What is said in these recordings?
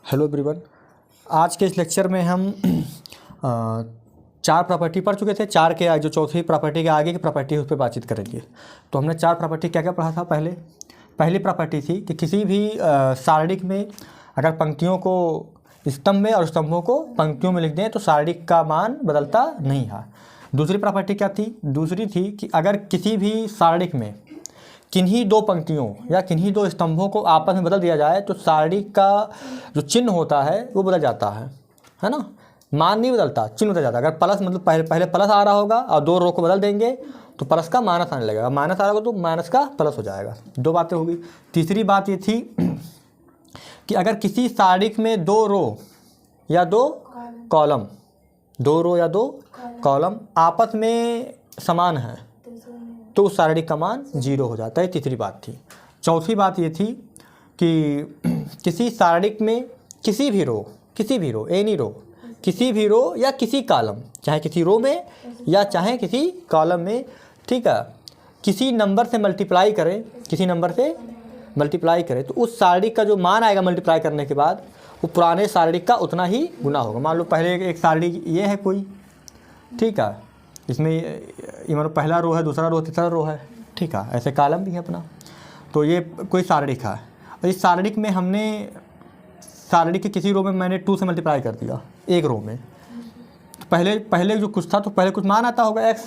Hello everyone. आज के इस लेक्चर में हम चार प्रॉपर्टी पढ़ चुके थे। चार के जो चौथी प्रॉपर्टी के आगे की प्रॉपर्टी है उस पर बातचीत करेंगे। तो हमने चार प्रॉपर्टी क्या क्या पढ़ा था। पहली प्रॉपर्टी थी कि किसी भी सारणिक में अगर पंक्तियों को स्तंभ में और स्तंभों को पंक्तियों में लिख दें तो सारणिक का मान बदलता नहीं है। दूसरी प्रॉपर्टी क्या थी? दूसरी थी कि अगर किसी भी सारणिक में किन्हीं दो पंक्तियों या किन्हीं दो स्तंभों को आपस में बदल दिया जाए तो सारणिक का जो चिन्ह होता है वो बदल जाता है ना। मान नहीं बदलता, चिन्ह बदल जाता है। अगर प्लस मतलब पहले प्लस आ रहा होगा और दो रो को बदल देंगे तो प्लस का माइनस आने लगेगा, माइनस आ रहा होगा तो माइनस का प्लस हो जाएगा। दो बातें होगी। तीसरी बात ये थी कि अगर किसी सारणिक में दो रो या दो कॉलम आपस में समान हैं तो उस सारणिक का मान 0 हो जाता है। तीसरी बात थी। चौथी बात ये थी कि किसी सारणिक में किसी भी रो या किसी कॉलम, चाहे किसी रो में या चाहे किसी कॉलम में, ठीक है, किसी नंबर से मल्टीप्लाई करें तो उस सारणिक का जो मान आएगा मल्टीप्लाई करने के बाद वो पुराने सारणिक का उतना ही गुना होगा। मान लो पहले एक सारणिक ये है कोई, ठीक है, इसमें ये मतलब पहला रो है, दूसरा रो, तीसरा रो है, ठीक है, ऐसे कॉलम भी है अपना। तो ये कोई सारणिक है और इस सारणिक में हमने सारणिक के किसी रो में मैंने 2 से मल्टीप्लाई कर दिया एक रो में। तो पहले जो कुछ था तो पहले कुछ मान आता होगा x।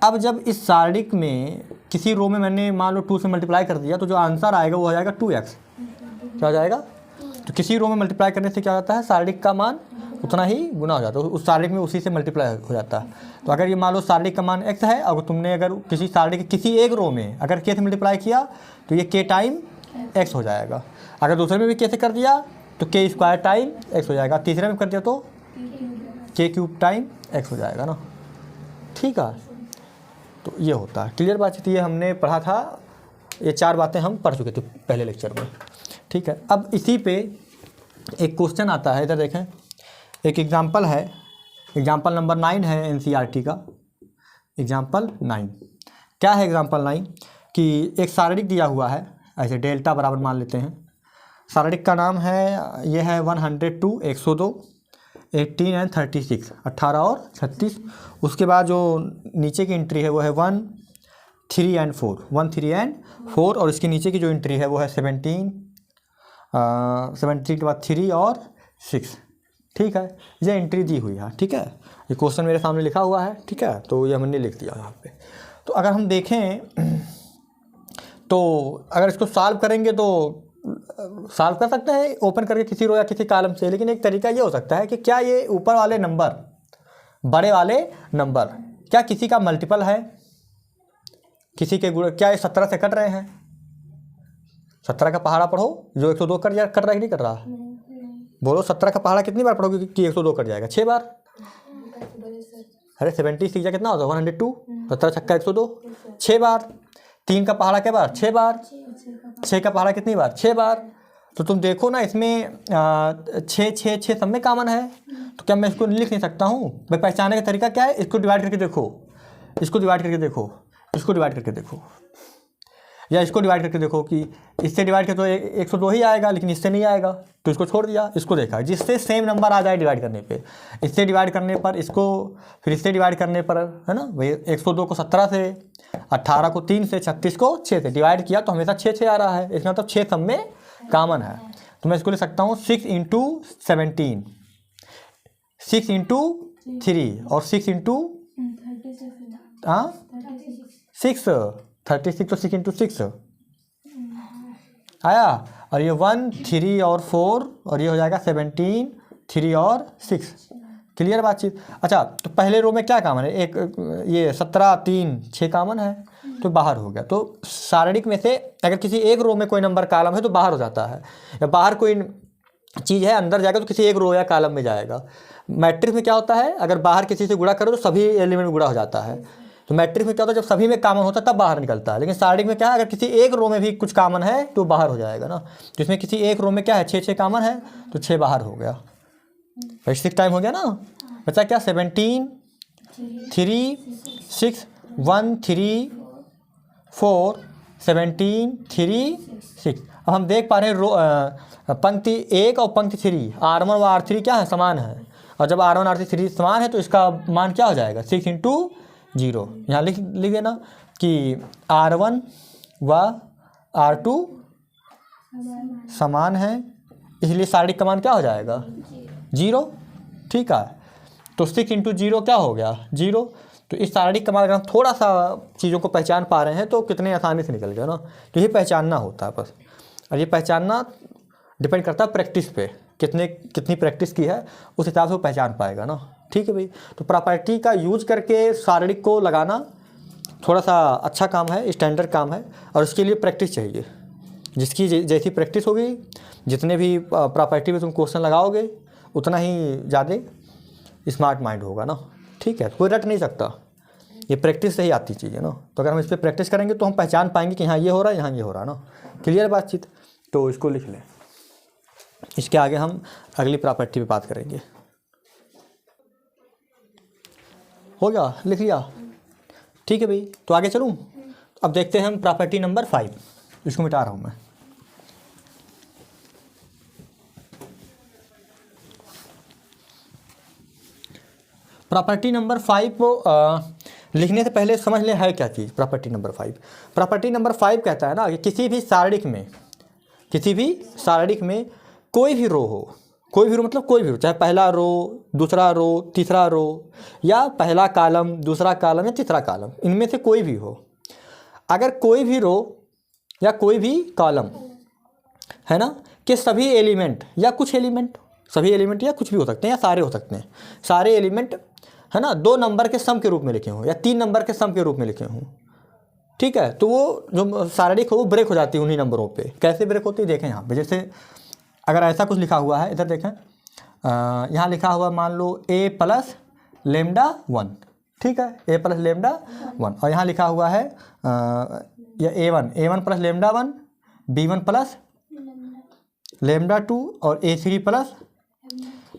अब जब इस सारणिक में किसी रो में मैंने मान लो 2 से मल्टीप्लाई कर दिया तो जो आंसर आएगा वो हो जाएगा 2x। क्या हो जाएगा? तो किसी रो में मल्टीप्लाई करने से क्या होता है, सारणिक का मान उतना ही गुना हो जाता है, उस सारणिक में उसी से मल्टीप्लाई हो जाता है। तो अगर ये मान लो सारणिक का मान x है और तुमने अगर किसी सारणिक के किसी एक रो में अगर k से मल्टीप्लाई किया तो ये k टाइम x हो जाएगा। अगर दूसरे में भी k से कर दिया तो k स्क्वायर टाइम x हो जाएगा। तीसरे में कर दिया तो k क्यूब टाइम x हो जाएगा ना, ठीक है। तो ये होता है। क्लियर बात? ये हमने पढ़ा था, ये चार बातें हम पढ़ चुके थे पहले लेक्चर में, ठीक है। अब इसी पे एक क्वेश्चन आता है, इधर देखें, एक एग्जाम्पल है, एग्जाम्पल नंबर 9 है एनसीईआरटी का, एग्जाम्पल 9। क्या है एग्जाम्पल 9? कि एक सारणिक दिया हुआ है, ऐसे डेल्टा बराबर मान लेते हैं। सारणिक का नाम है, ये है 102, 102, 18 एंड 36, 18 और 36। उसके बाद जो नीचे की एंट्री है वो है 1, 3 एंड 4, 1, 3 एंड 4, और इसके नीचे की जो एंट्री है वो है 17, 17 के बाद 3 और 6, ठीक है। ये एंट्री दी हुई है, ठीक है। ये क्वेश्चन मेरे सामने लिखा हुआ है, ठीक है। तो ये हमने लिख दिया यहाँ पे। तो अगर हम देखें तो अगर इसको सॉल्व करेंगे तो सॉल्व कर सकते हैं ओपन करके किसी रो या किसी कॉलम से, लेकिन एक तरीका ये हो सकता है कि क्या ये ऊपर वाले नंबर, बड़े वाले नंबर, क्या किसी का मल्टीपल है, किसी के गुण, क्या ये 17 से कट रहे हैं? 17 का पहाड़ा पढ़ो, जो 102 कट रहा है कि नहीं कट रहा? बोलो 17 का पहाड़ा कितनी बार पढ़ोगे कि 102 कट जाएगा? 6 बार। अरे 70 सीखा कितना होता है? 102, 17 छक्का 102, 6 बार। 3 का पहाड़ा क्या बार? 6 बार। 6 का पहाड़ा कितनी बार? 6 बार। तो तुम देखो ना, इसमें 6 6 6 सब में कॉमन है, तो क्या मैं इसको लिख नहीं सकता हूँ? भाई पहचानने का तरीका क्या है? इसको डिवाइड करके देखो, इसको डिवाइड करके देखो, इसको डिवाइड करके देखो, या इसको डिवाइड करके देखो कि इससे डिवाइड किया तो 102 ही आएगा, लेकिन इससे नहीं आएगा तो इसको छोड़ दिया, इसको देखा, जिससे सेम नंबर आ जाए डिवाइड करने पे। इससे डिवाइड करने पर इसको, फिर इससे डिवाइड करने पर, है ना भाई, 102 को 17 से, 18 को 3 से, 36 को 6 से डिवाइड किया तो हमेशा 6 6 आ रहा है। इसका मतलब 6 सब में कॉमन है। तो मैं इसको लिख सकता हूँ 6 इंटू 17, 6 इंटू 3 और 6 इंटू 6, 36, तो 6 इंटू 6 आया। और ये 1, 3 और 4, और ये हो जाएगा 17, 3 और 6। क्लियर बातचीत? अच्छा, तो पहले रो में क्या कॉमन है? एक ये 17, 3, 6 कॉमन है, तो बाहर हो गया। तो सारणिक में से अगर किसी एक रो में कोई नंबर कॉलम है तो बाहर हो जाता है, या बाहर कोई चीज़ है अंदर जाएगा तो किसी एक रो या कॉलम में जाएगा। मैट्रिक्स में क्या होता है? अगर बाहर किसी से गुणा करो तो सभी एलिमेंट गुणा हो जाता है। तो मैट्रिक्स में क्या होता है? जब सभी में कॉमन होता है तब बाहर निकलता है। लेकिन सारणिक में क्या है? अगर किसी एक रो में भी कुछ कॉमन है तो बाहर हो जाएगा ना। तो इसमें किसी एक रो में क्या है? 6 6 कॉमन है तो 6 बाहर हो गया। 6 टाइम हो गया ना बच्चा? क्या? 17, 3, 6, 1, 3, 4 17 3 6। अब हम देख पा रहे हैं पंक्ति 1 और पंक्ति 3 R1 और R3 क्या है, समान है। और जब R1 R3 3 समान है तो इसका मान क्या हो जाएगा, 6 × 0। यहाँ लिख देना कि R1 व R2 समान है, इसलिए शारीरिक का मान क्या हो जाएगा, 0। ठीक है, तो 6 × 0 क्या हो गया, 0। तो इस शारीरिक का मान अगर हम थोड़ा सा चीज़ों को पहचान पा रहे हैं तो कितने आसानी से निकल गया ना। तो ये पहचानना होता है बस, और ये पहचानना डिपेंड करता है प्रैक्टिस पे, कितनी प्रैक्टिस की है उस हिसाब से वो पहचान पाएगा ना। ठीक है भाई, तो प्रॉपर्टी का यूज करके शारीरिक को लगाना थोड़ा सा अच्छा काम है, स्टैंडर्ड काम है, और उसके लिए प्रैक्टिस चाहिए। जिसकी जैसी प्रैक्टिस होगी, जितने भी प्रॉपर्टी में तुम क्वेश्चन लगाओगे, उतना ही ज़्यादा स्मार्ट माइंड होगा ना। ठीक है, कोई रट नहीं सकता, ये प्रैक्टिस से ही आती चीज़ है ना। तो अगर हम इस पर प्रैक्टिस करेंगे तो हम पहचान पाएंगे कि हाँ ये हो रहा है, यहाँ ये हो रहा है ना। क्लियर बातचीत, तो इसको लिख लें। इसके आगे हम अगली प्रॉपर्टी पे बात करेंगे। हो गया, लिख लिया, ठीक है भाई। तो आगे चलूँ, अब देखते हैं हम प्रॉपर्टी नंबर 5। इसको मिटा रहा हूँ मैं। प्रॉपर्टी नंबर 5 लिखने से पहले समझ लें है क्या चीज़ प्रॉपर्टी नंबर 5। प्रॉपर्टी नंबर 5 कहता है ना कि किसी भी शारीरिक में कोई भी रो हो, कोई भी रो मतलब कोई भी रो, चाहे पहला रो, दूसरा रो, तीसरा रो, या पहला कॉलम, दूसरा कॉलम या तीसरा कॉलम, इनमें से कोई भी हो। अगर कोई भी रो या कोई भी कॉलम है ना कि सभी एलिमेंट या कुछ एलिमेंट, सभी एलिमेंट या कुछ भी हो सकते हैं या सारे हो सकते हैं, सारे एलिमेंट है ना 2 नंबर के सम के रूप में लिखे हों या 3 नंबर के सम के रूप में लिखे हों। ठीक है, तो वो जो शारीरिक हो वो ब्रेक हो जाती है उन्हीं नंबरों पे। कैसे ब्रेक होती है देखें यहाँ पे, जैसे अगर ऐसा कुछ लिखा हुआ है, इधर देखें, यहाँ लिखा हुआ मान लो a + λ1, ठीक है, a + λ1, और यहाँ लिखा हुआ है या a1 + λ1, b1 + λ2 और a3 प्लस,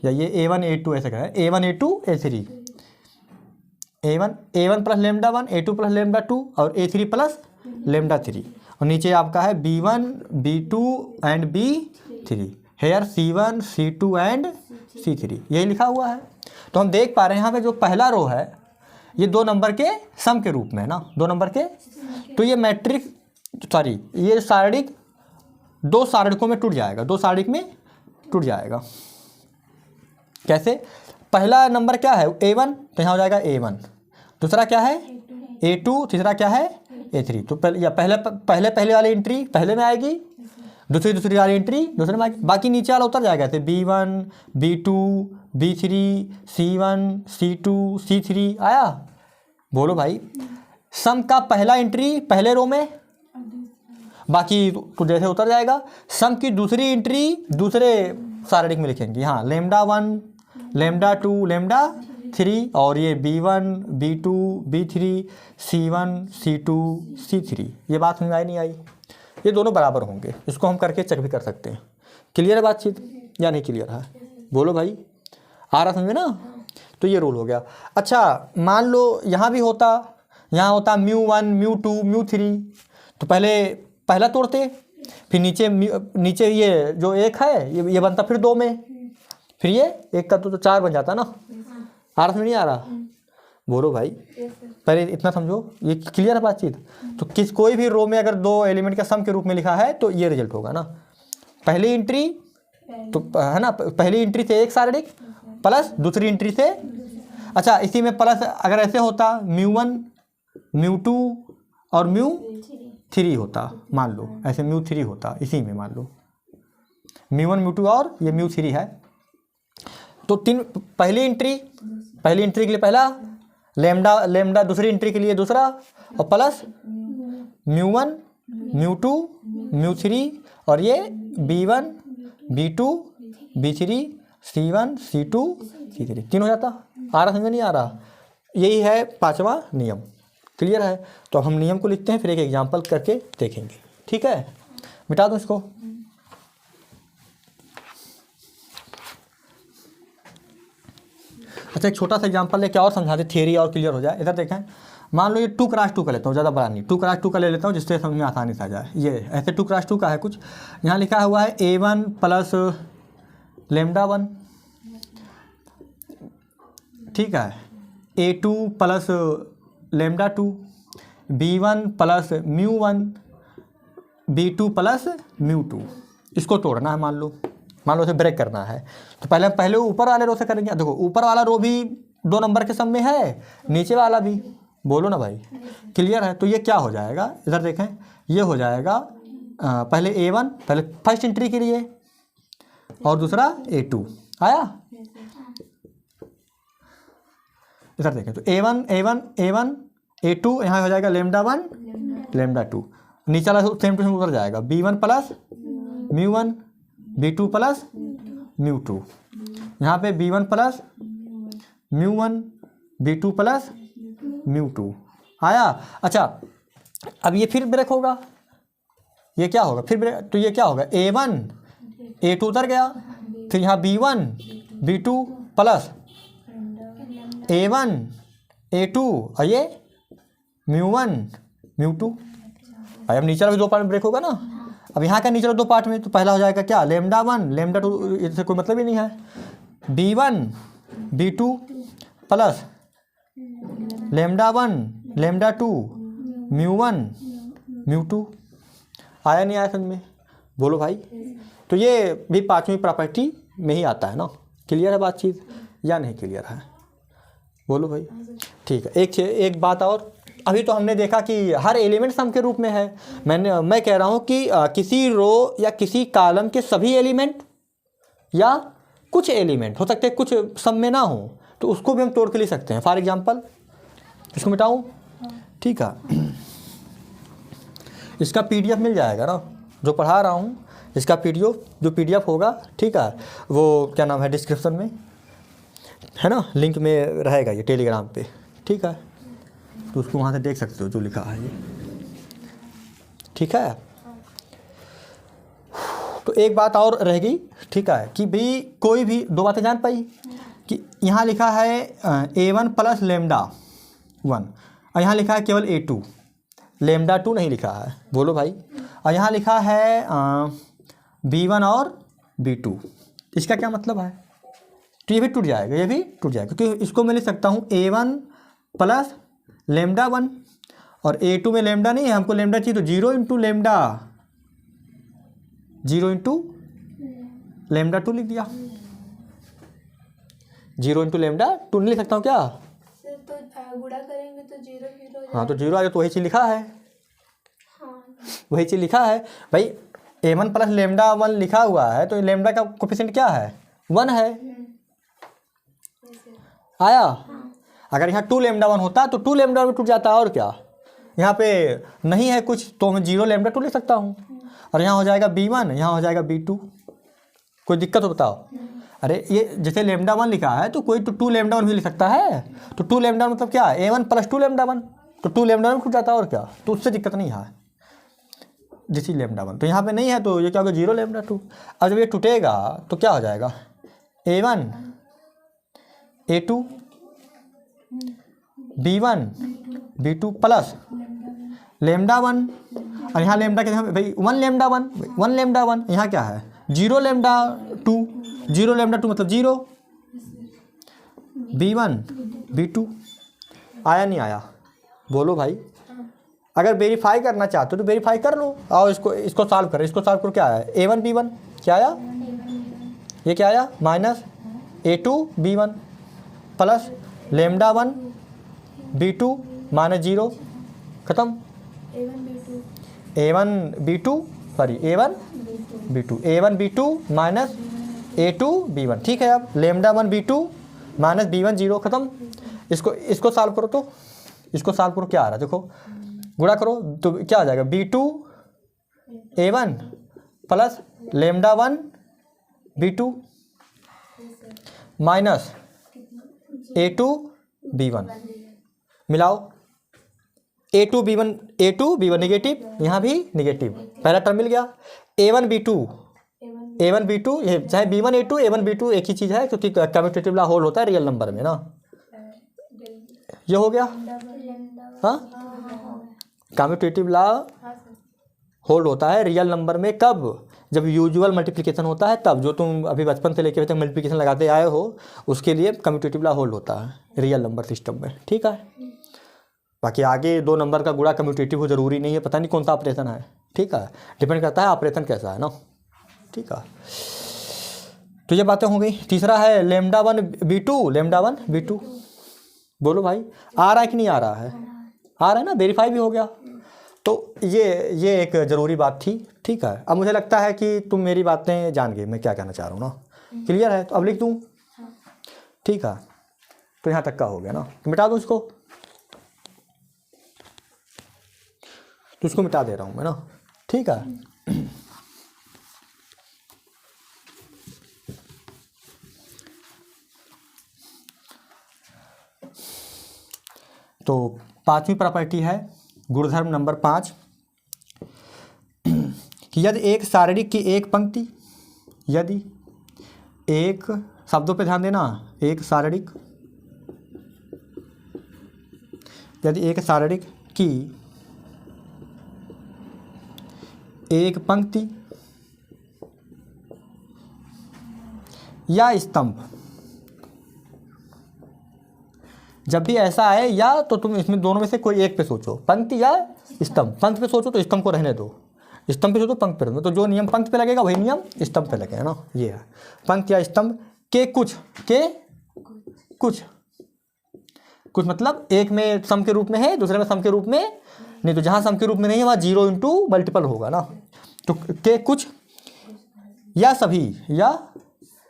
या ये a1 a2 ऐसा क्या है, a1 a2 a3, a1 + λ1, a2 + λ2 और a3 + λ3, और नीचे आपका है b1 b2 and b3, hair c1 c2 and c3, यही लिखा हुआ है। तो हम देख पा रहे हैं यहाँ पे जो पहला रो है ये 2 नंबर के सम के रूप में है ना, 2 नंबर के। तो ये ये शारीरिक 2 शारीरिकों में टूट जाएगा, 2 शारीरिक में टूट जाएगा। कैसे, पहला नंबर क्या है a1, तो यहाँ हो जाएगा a1, दूसरा क्या है a2, तीसरा क्या है a3। तो पहले वाली एंट्री पहले में आएगी, दूसरी वाली एंट्री दूसरे में आएगी, बाकी नीचे वाला उतर जाएगा। ऐसे b1 b2 b3 c1 c2 c3 आया। बोलो भाई, सम का पहला एंट्री पहले रो में, बाकी तो जैसे उतर जाएगा। सम की दूसरी एंट्री दूसरे शारीरिक में लिखेंगे, हाँ λ1 λ2 λ3, और ये b1 b2 b3 c1 c2 c3। ये बात समझ आई नहीं आई, ये दोनों बराबर होंगे, इसको हम करके चेक भी कर सकते हैं। क्लियर है बातचीत या नहीं क्लियर है, बोलो भाई, आ रहा समझे ना। तो ये रूल हो गया। अच्छा मान लो यहाँ भी होता, यहाँ होता μ1 μ2 μ3, तो पहला तोड़ते, फिर नीचे ये जो 1 है ये बनता फिर 2 में, फिर ये 1 का तो 4 बन जाता ना। आ रहा समझ नहीं आ रहा, बोलो भाई, पहले इतना समझो, ये क्लियर है बातचीत। तो कोई भी रो में अगर 2 एलिमेंट का सम के रूप में लिखा है तो ये रिजल्ट होगा ना। पहली एंट्री तो है ना, पहली एंट्री से 1 शारीरिक प्लस दूसरी एंट्री से, अच्छा इसी में प्लस अगर ऐसे होता μ1 μ2 और μ3 होता, मान लो ऐसे μ3 होता, इसी में मान लो μ1 μ2 और ये μ3 है। तो पहली एंट्री के लिए पहला लेमडा, दूसरी एंट्री के लिए दूसरा, और प्लस μ1 μ2 μ3, और ये b1 b2 b3 c1 c2 c3, 3 हो जाता। आ रहा समझ नहीं आ रहा, यही है 5वां नियम। क्लियर है, तो हम नियम को लिखते हैं, फिर एक एग्जांपल करके देखेंगे। ठीक है, मिटा दो इसको। अच्छा एक छोटा सा एग्जांपल लेके और समझा दे, थियरी और क्लियर हो जाए। इधर देखें, मान लो ये 2x2 का लेता हूँ, ज़्यादा बड़ा नहीं, 2x2 का ले लेता हूँ जिससे समझ में आसानी से आ जाए। ये ऐसे 2x2 का है कुछ, यहाँ लिखा हुआ है a1 प्लस λ1, ठीक है, a2 plus λ2, b1 plus μ1, b2 plus μ2। इसको तोड़ना है, मान लो इसे ब्रेक करना है। तो पहले ऊपर वाले रो से करेंगे। देखो ऊपर वाला रो भी 2 नंबर के सम में है, नीचे वाला भी, बोलो ना भाई, क्लियर है। तो ये क्या हो जाएगा, इधर देखें, ये हो जाएगा पहले a1, पहले फर्स्ट एंट्री के लिए, और दूसरा a2 आया। इधर देखें तो a1 a2, यहाँ हो जाएगा λ1 λ2, नीचे वाला सेम टू सेम उधर जाएगा, b1 प्लस μ1 b2 प्लस μ2, यहाँ पे b1 प्लस μ1 b2 प्लस μ2 आया। अच्छा अब ये फिर ब्रेक होगा, ये क्या होगा फिर ब्रेक, तो ये क्या होगा, a1 a2 उतर गया, फिर यहाँ b1 b2 plus a1 a2 और ये μ1 μ2। अब नीचे वाला भी 2 पार्ट में ब्रेक होगा ना। अब यहाँ का नीचे वाला 2 पार्ट में, तो पहला हो जाएगा क्या, λ1 λ2, इससे कोई मतलब ही नहीं है, b1 b2 प्लस λ1 λ2 μ1 μ2। आया नहीं आया समझ में, बोलो भाई। तो ये भी 5वीं प्रॉपर्टी में ही आता है ना। क्लियर है बातचीत या नहीं क्लियर है, बोलो भाई। ठीक है, एक बात और, अभी तो हमने देखा कि हर एलिमेंट सम के रूप में है। मैं कह रहा हूँ कि किसी रो या किसी कॉलम के सभी एलिमेंट या कुछ एलिमेंट हो सकते हैं कुछ सम में ना हो, तो उसको भी हम तोड़ के ले सकते हैं। फॉर एग्जांपल इसको मिटाऊँ, ठीक है, इसका PDF मिल जाएगा ना, जो पढ़ा रहा हूँ इसका जो PDF होगा, ठीक है, वो क्या नाम है, डिस्क्रिप्शन में है ना, लिंक में रहेगा ये टेलीग्राम पे, ठीक है, तो उसको वहाँ से देख सकते हो जो लिखा है ये, ठीक है। तो एक बात और रहेगी, ठीक है, कि भाई कोई भी 2 बातें जान पाई कि यहाँ लिखा है a1 प्लस λ1 और यहाँ लिखा है केवल a2, λ2 नहीं लिखा है, बोलो भाई। और यहाँ लिखा है b1 और b2, इसका क्या मतलब है, तो ये भी टूट जाएगा, ये भी टूट जाएगा, क्योंकि इसको मैं लिख सकता हूँ a1 प्लस λ1 और a2 में लैम्डा नहीं है, हमको लैम्डा चाहिए, तो 0 इंटू लैम्डा 0 इंटू λ2 लिख दिया, 0 इंटू λ2 नहीं लिख सकता हूँ क्या, तो गुणा करेंगे तो 0 0। हाँ तो 0 आ गया, तो वही चीज़ लिखा है, हाँ वही चीज़ लिखा है भाई। a1 प्लस λ1 लिखा हुआ है, तो लैम्डा का कोफिशिएंट क्या है, 1 है, आया। अगर यहाँ 2 λ1 होता तो 2 λ1 में टूट जाता, और क्या, यहाँ पे नहीं है कुछ, तो मैं 0 λ2 लिख सकता हूँ, और यहाँ हो जाएगा b1, यहाँ हो जाएगा b2। कोई दिक्कत हो बताओ, अरे ये जैसे λ1 लिखा है तो कोई तो 2 λ1 भी लिख सकता है, तो 2 λ1 मतलब क्या, a1 प्लस 2 λ1, तो 2 λ1 में टूट जाता, और क्या, तो उससे दिक्कत नहीं है, जैसे λ1 तो यहाँ पे नहीं है, तो ये क्या होगा, 0 λ2। अब जब ये टूटेगा तो क्या हो जाएगा, a1 a2 b1 b2 plus λ1, और यहाँ लैम्डा के भाई 1 λ1, यहाँ क्या है 0 λ2, 0 λ2 मतलब 0, b1 b2। आया नहीं आया, बोलो भाई। अगर वेरीफाई करना चाहते हो तो वेरीफाई कर लो, आओ इसको सॉल्व करें, इसको सॉल्व करो, क्या आया, a1 b1 क्या आया, ये क्या आया, minus a2 b1 plus λ1 b2 minus 0, खत्म, a1 b2 minus a2 b1, ठीक है। अब λ1 b2 माइनस b1 0, खत्म। इसको सॉल्व करो, तो इसको सॉल्व करो, क्या आ रहा है देखो, गुणा करो तो क्या आ जाएगा, b2 a1 plus λ1 b2 minus a2 b1, मिलाओ, a2 b1 नेगेटिव, यहाँ भी नेगेटिव, पहला टर्म मिल गया, a1 b2 A1 B2, ये चाहे B1 A2 A1 B2 एक ही चीज़ है, क्योंकि कम्यूटेटिव लॉ होल्ड होता है रियल नंबर में ना। ये हो गया। हाँ, कम्यूटेटिव लॉ होल्ड होता है रियल नंबर में कब? जब यूजुअल मल्टीप्लिकेशन होता है तब, जो तुम अभी बचपन से लेकर अभी तक मल्टीप्लिकेशन लगाते आए हो, उसके लिए कम्यूटेटिव लॉ होल्ड होता है रियल नंबर सिस्टम में। ठीक है, बाकी आगे 2 नंबर का गुणा कम्यूटेटिव हो ज़रूरी नहीं है, पता नहीं कौन सा ऑपरेशन है। ठीक है, डिपेंड करता है ऑपरेशन कैसा है ना। ठीक है, तो ये बातें हो गई। तीसरा है λ1 B2, λ1 B2। बोलो भाई, आ रहा है कि नहीं आ रहा है? आ रहा है ना, वेरीफाई भी हो गया। तो ये एक ज़रूरी बात थी। ठीक है, अब मुझे लगता है कि तुम मेरी बातें जान गए मैं क्या कहना चाह रहा हूँ ना। क्लियर है? तो अब लिख दूँ? ठीक है, तो यहाँ तक का हो गया ना, तो मिटा दूँ इसको? तो इसको मिटा दे रहा हूँ मैं ना। ठीक है, तो 5वीं प्रॉपर्टी है गुणधर्म नंबर 5 कि यदि एक शारीरिक की एक पंक्ति, यदि एक, शब्दों पे ध्यान देना, एक शारीरिक, यदि एक शारीरिक की एक पंक्ति या स्तंभ, जब भी ऐसा आए या, तो तुम इसमें दोनों में से कोई एक पे सोचो, पंक्ति या स्तंभ। पंक्ति पे सोचो तो स्तंभ को रहने दो, स्तंभ पे सोचो पंक्ति पे रहने दो। तो जो नियम पंक्ति पे लगेगा वही नियम स्तंभ पे लगेगा ना। ये है पंक्ति या स्तंभ के कुछ, के कुछ, कुछ मतलब एक में सम के रूप में है, दूसरे में सम के रूप में नहीं। तो जहाँ सम के रूप में नहीं है वहाँ 0 इंटू मल्टीपल होगा ना। तो के कुछ या सभी, या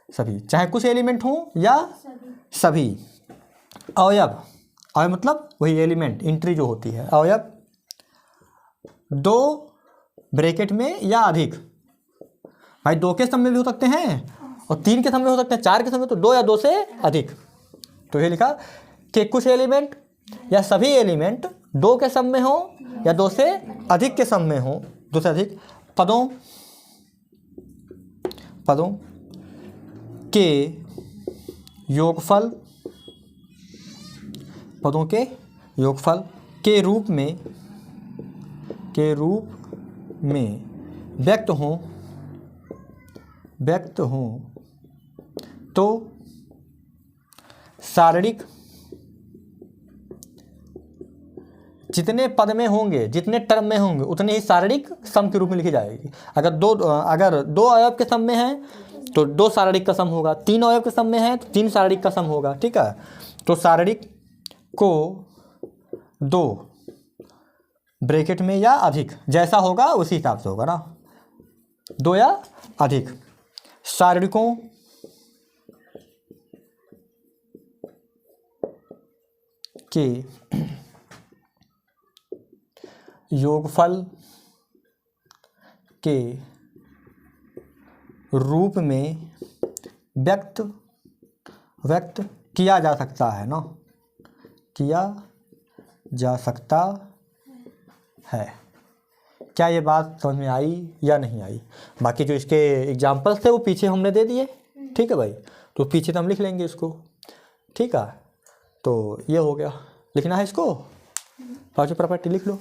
सभी, चाहे कुछ एलिमेंट हो या सभी अवयव, अवयव मतलब वही एलिमेंट, एंट्री जो होती है, अवयव 2 ब्रैकेट में या अधिक। भाई 2 के सम में भी हो सकते हैं और 3 के सम में हो सकते हैं, 4 के सम में, तो 2 या 2 से अधिक। तो ये लिखा कि कुछ एलिमेंट या सभी एलिमेंट 2 के सम में हो या 2 से अधिक के सम में हो, 2 से अधिक पदों के योगफल, पदों के योगफल के रूप में व्यक्त हों तो शारीरिक जितने पद में होंगे, जितने टर्म में होंगे, उतने ही शारीरिक सम के रूप में लिखी जाएगी। अगर दो अवयव के सम में है तो 2 शारीरिक का सम होगा, 3 अवयव के सम में है तो 3 शारीरिक का सम होगा। ठीक है, तो शारीरिक को 2 ब्रैकेट में या अधिक, जैसा होगा उसी हिसाब से होगा ना, 2 या अधिक शारीरिकों के योगफल के रूप में व्यक्त किया जा सकता है ना, किया जा सकता है। क्या ये बात समझ में आई या नहीं आई? बाकी जो इसके एग्जाम्पल्स थे वो पीछे हमने दे दिए। ठीक है भाई, तो पीछे तो हम लिख लेंगे इसको। ठीक है, तो ये हो गया। लिखना है इसको, 5 प्रॉपर्टी लिख लो।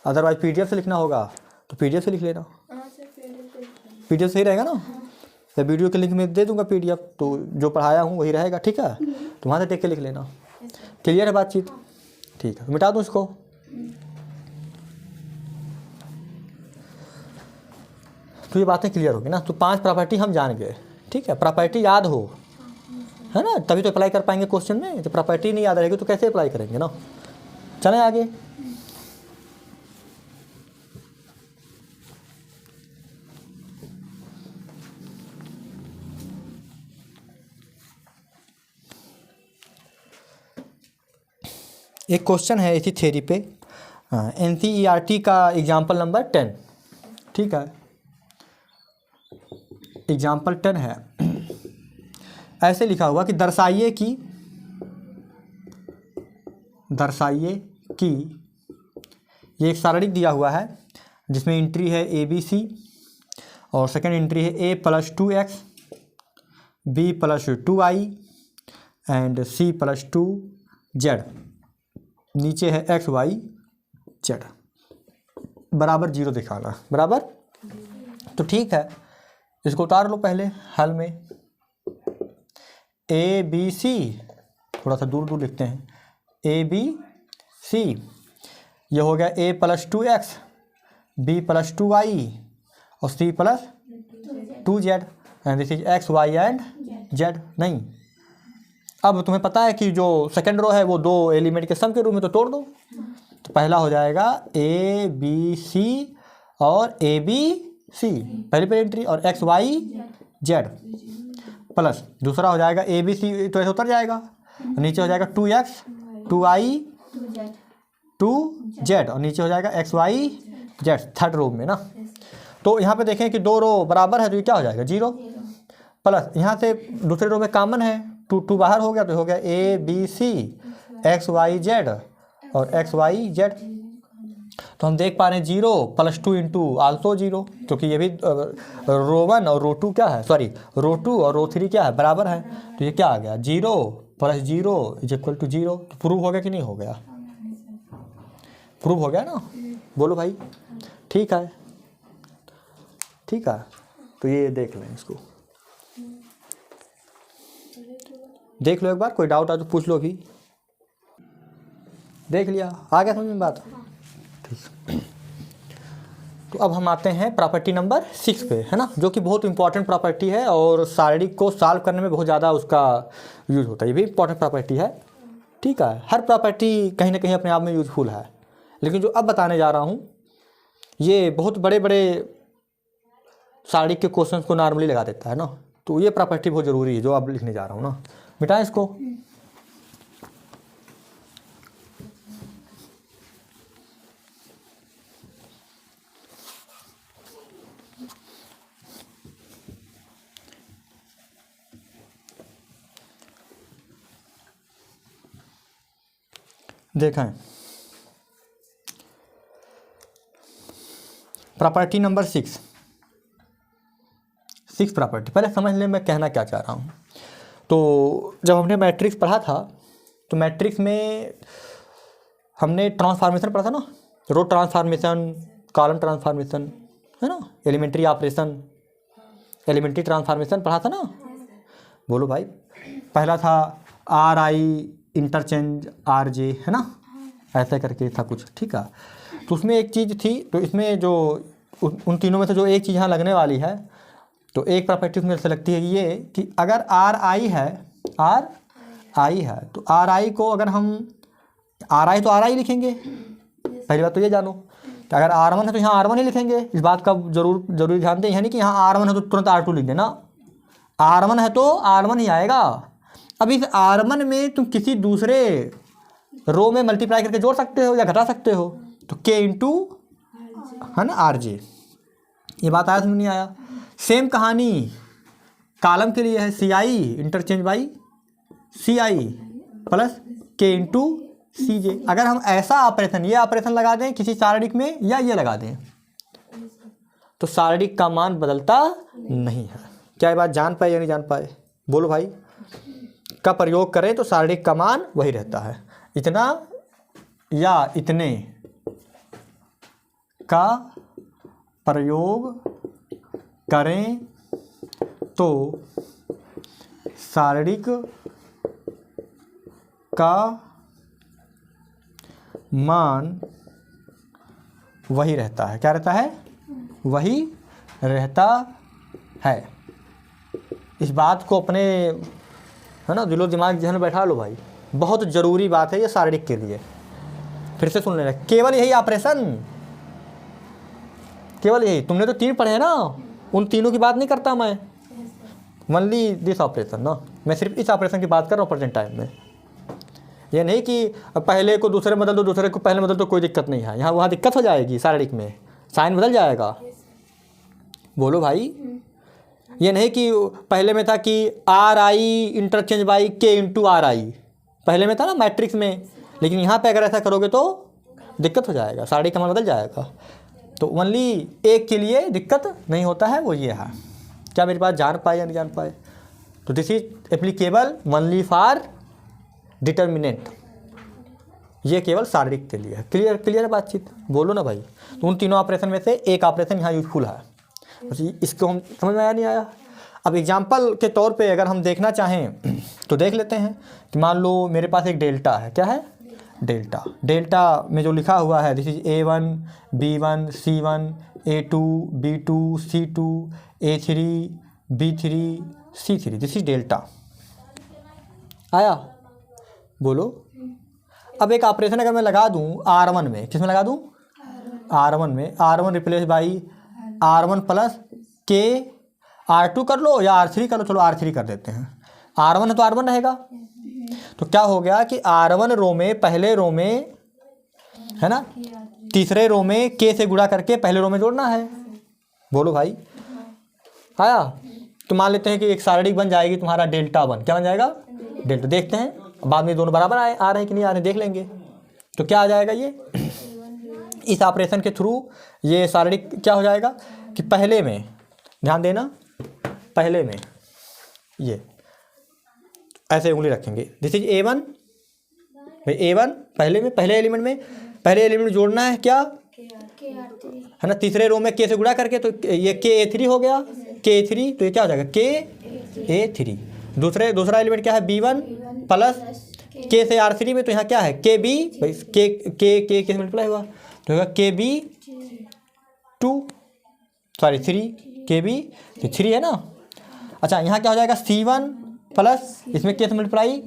अदरवाइज PDF से लिखना होगा तो PDF से लिख लेना, PDF सही रहेगा ना। तो वीडियो के लिंक में दे दूंगा PDF, तो जो पढ़ाया हूँ वही रहेगा। ठीक है, तो वहाँ से देख के लिख लेना। क्लियर है बातचीत? ठीक है, तो मिटा दूँ इसको। तो ये बातें क्लियर होगी ना। तो 5 प्रॉपर्टी हम जान गए। ठीक है, प्रॉपर्टी याद हो, है ना, तभी तो अप्लाई कर पाएंगे क्वेश्चन में। तो प्रॉपर्टी नहीं याद रहेगी तो कैसे अप्लाई करेंगे ना। चलें आगे। एक क्वेश्चन है इसी थ्योरी पे, NCERT का एग्जाम्पल नंबर 10। ठीक है, एग्जाम्पल 10 है, ऐसे लिखा हुआ कि दर्शाइए कि ये एक शारीरिक दिया हुआ है जिसमें एंट्री है ABC और सेकेंड एंट्री है A plus 2x, B plus 2y and C plus 2z। नीचे है एक्स वाई जेड, बराबर 0 दिखाना, बराबर। तो ठीक है, इसको उतार लो पहले हल में। ए बी सी, थोड़ा सा दूर दूर लिखते हैं, ए बी सी, ये हो गया ए plus 2x, B plus 2y और c plus 2z and this is x y and z. नहीं, अब तुम्हें पता है कि जो सेकंड रो है वो 2 एलिमेंट के सम के रूप में, तो तोड़ दो। तो पहला हो जाएगा ए बी सी और ए बी सी, पहली पहली एंट्री, और एक्स वाई जेड, प्लस दूसरा हो जाएगा ए बी सी, तो ऐसे उतर जाएगा, नीचे हो जाएगा 2x 2y 2z और नीचे हो जाएगा x Y z, third row में ना। तो यहाँ पे देखें कि 2 रो बराबर है, तो ये क्या हो जाएगा 0, प्लस यहाँ से दूसरे रो में कॉमन है, 2 बाहर हो गया, तो हो गया a b c x Y z और एक्स वाई जेड। तो हम देख पा रहे हैं 0 प्लस 2 इंटू आल्सो 0, क्योंकि ये भी रो 1 और रो 2 क्या है, सॉरी रो 2 और रो 3 क्या है, बराबर है। तो ये क्या आ गया 0 प्लस 0 इज इक्वल टू 0। तो प्रूव हो गया कि नहीं हो गया, प्रूव हो गया ना, बोलो भाई। ठीक है, ठीक है, तो ये देख लें, इसको देख लो एक बार, कोई डाउट आ तो पूछ लो अभी। देख लिया, आ गया समझ में बात, ठीक। तो अब हम आते हैं प्रॉपर्टी नंबर 6 पे, है ना, जो कि बहुत इंपॉर्टेंट प्रॉपर्टी है और सारणिक को सॉल्व करने में बहुत ज़्यादा उसका यूज़ होता है। ये भी इंपॉर्टेंट प्रॉपर्टी है, ठीक है। हर प्रॉपर्टी कहीं ना कहीं अपने आप में यूज़फुल है, लेकिन जो अब बताने जा रहा हूँ ये बहुत बड़े बड़े सारणिक के क्वेश्चंस को नॉर्मली लगा देता है ना। तो ये प्रॉपर्टी बहुत ज़रूरी है जो अब लिखने जा रहा हूँ ना। मिटाएं इसको, देखें प्रॉपर्टी नंबर 6 प्रॉपर्टी। पहले समझ लें मैं कहना क्या चाह रहा हूँ। तो जब हमने मैट्रिक्स पढ़ा था, तो मैट्रिक्स में हमने ट्रांसफॉर्मेशन पढ़ा था ना, रो ट्रांसफॉर्मेशन, कॉलम ट्रांसफॉर्मेशन, है ना, एलिमेंट्री ऑपरेशन, एलिमेंट्री ट्रांसफॉर्मेशन पढ़ा था ना। बोलो भाई, पहला था are I interchange R J, है ना, ऐसे करके था कुछ, ठीक है। तो उसमें एक चीज़ थी, तो इसमें जो उन तीनों में से जो एक चीज़ यहाँ लगने वाली है, तो एक प्रॉपर्टी उसमें से लगती है ये कि अगर आर आई है, तो आर आई को अगर हम आर आई तो आर आई लिखेंगे, पहली बात तो ये जानो। तो अगर आर वन है तो यहाँ आर वन ही लिखेंगे, इस बात का जरूरी ध्यान दें, यानी कि यहाँ आर वन है तो तुरंत आर टू लिख देना, आर वन है तो आर वन ही आएगा। अब इस आर वन में तुम किसी दूसरे रो में मल्टीप्लाई करके जोड़ सकते हो या घटा सकते हो, तो के इंटू, है ना, आर जे। ये बात आया समझ नहीं आया। सेम कहानी कॉलम के लिए है, C I interchange by C I plus K into C J. अगर हम ऐसा ऑपरेशन, ये ऑपरेशन लगा दें किसी सारणिक में या ये लगा दें, तो सारणिक का मान बदलता नहीं है। क्या ये बात जान पाए या नहीं जान पाए, बोलो भाई। का प्रयोग करें तो सारणिक का मान वही रहता है। इतना या इतने का प्रयोग करें तो सारणिक का मान वही रहता है। क्या रहता है, वही रहता है। इस बात को अपने, है ना, दिलो दिमाग जहन में बैठा लो भाई, बहुत ज़रूरी बात है ये सारणिक के लिए। फिर से सुन लेना, केवल यही ऑपरेशन, केवल यही। तुमने तो 3 पढ़े हैं ना, उन तीनों की बात नहीं करता मैं, ओनली दिस ऑपरेशन ना। मैं सिर्फ इस ऑपरेशन की बात कर रहा हूँ प्रेजेंट टाइम में। ये नहीं कि पहले को दूसरे बदल दो, दूसरे को पहले बदल दो, कोई दिक्कत नहीं है। यहाँ वहाँ दिक्कत हो जाएगी, सारणिक में साइन बदल जाएगा। बोलो भाई। ये नहीं कि पहले में था कि आर आई इंटरचेंज बाई के इंटू आर आई, पहले में था ना मैट्रिक्स में, लेकिन यहाँ पे अगर ऐसा करोगे तो दिक्कत हो जाएगा, सारणिक का मान बदल जाएगा। तो ओनली एक के लिए दिक्कत नहीं होता है, वो ये है। क्या मेरी बात जान पाए या नहीं जान पाए? तो this is applicable only for determinant, ये केवल शारीरिक के लिए है। क्लियर क्लियर है बातचीत? बोलो ना भाई। तो उन तीनों ऑपरेशन में से एक ऑपरेशन यहाँ यूजफुल है, बस इसको हम समझ में आया नहीं आया? अब एग्जाम्पल के तौर पे अगर हम देखना चाहें तो देख लेते हैं कि मान लो मेरे पास एक डेल्टा है। क्या है? डेल्टा। डेल्टा में जो लिखा हुआ है this is A1 B1 C1 A2 B2 C2 A3 B3 C3, this is delta. आया? बोलो। अब एक ऑपरेशन अगर मैं लगा दूं R1 में, किस में लगा दूं? R1 में। R1 replace by R1 plus के R2 कर लो या R3 कर लो, चलो R3 कर देते हैं। R1 है तो R1 रहेगा। तो क्या हो गया कि R1 रो में, पहले रो में है ना, तीसरे रो में के से गुणा करके पहले रो में जोड़ना है। बोलो भाई। आया? तो मान लेते हैं कि एक सारणी बन जाएगी तुम्हारा डेल्टा 1। क्या बन जाएगा? डेल्टा। देखते हैं बाद में दोनों बराबर आ रहे हैं कि नहीं आ रहे, देख लेंगे। तो क्या आ जाएगा ये इस ऑपरेशन के थ्रू ये सारणी क्या हो जाएगा कि पहले में, ध्यान देना, पहले में ये ऐसे उंगली रखेंगे, दिस इज A1 भाई। A1 पहले में, पहले एलिमेंट में, पहले एलिमेंट जोड़ना है क्या है ना, तीसरे रो में के से गुणा करके, तो ये KA3 हो गया, KA3, तो ये क्या हो जाएगा KA3। दूसरा एलिमेंट क्या है? B1 प्लस के से R3 में, तो यहाँ क्या है KB भाई, के से मल्टीप्लाई हुआ तो होगा KB2 सॉरी 3 KB 3 है ना। अच्छा यहाँ क्या हो जाएगा? C1 प्लस इसमें के से मल्टीप्लाई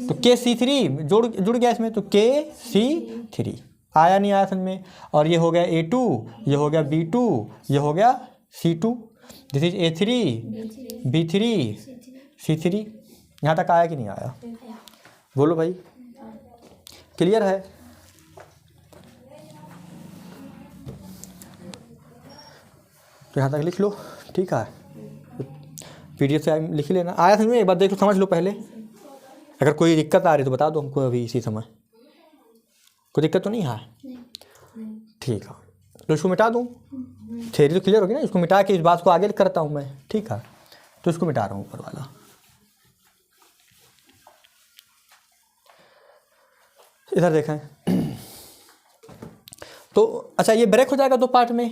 तो KC3 जुड़ गया इसमें, तो KC3। आया नहीं आया समझ में? और ये हो गया A2, ये हो गया B2, ये हो गया C2, this is A3 B3 C3। यहाँ तक आया कि नहीं आया? बोलो भाई। क्लियर है? तो यहाँ तक लिख लो, ठीक है। PDF से लिख ही लेना। आया समझ में? एक बार देख लो, समझ लो पहले। अगर कोई दिक्कत आ रही तो बता दो हमको अभी इसी समय। कोई दिक्कत तो नहीं है? ठीक है। तो इसको मिटा दूँ? थ्योरी तो क्लियर होगी ना। इसको मिटा के इस बात को आगे करता हूँ मैं, ठीक है। तो इसको मिटा रहा हूँ ऊपर वाला। इधर देखें तो अच्छा ये ब्रेक हो जाएगा दो पार्ट में,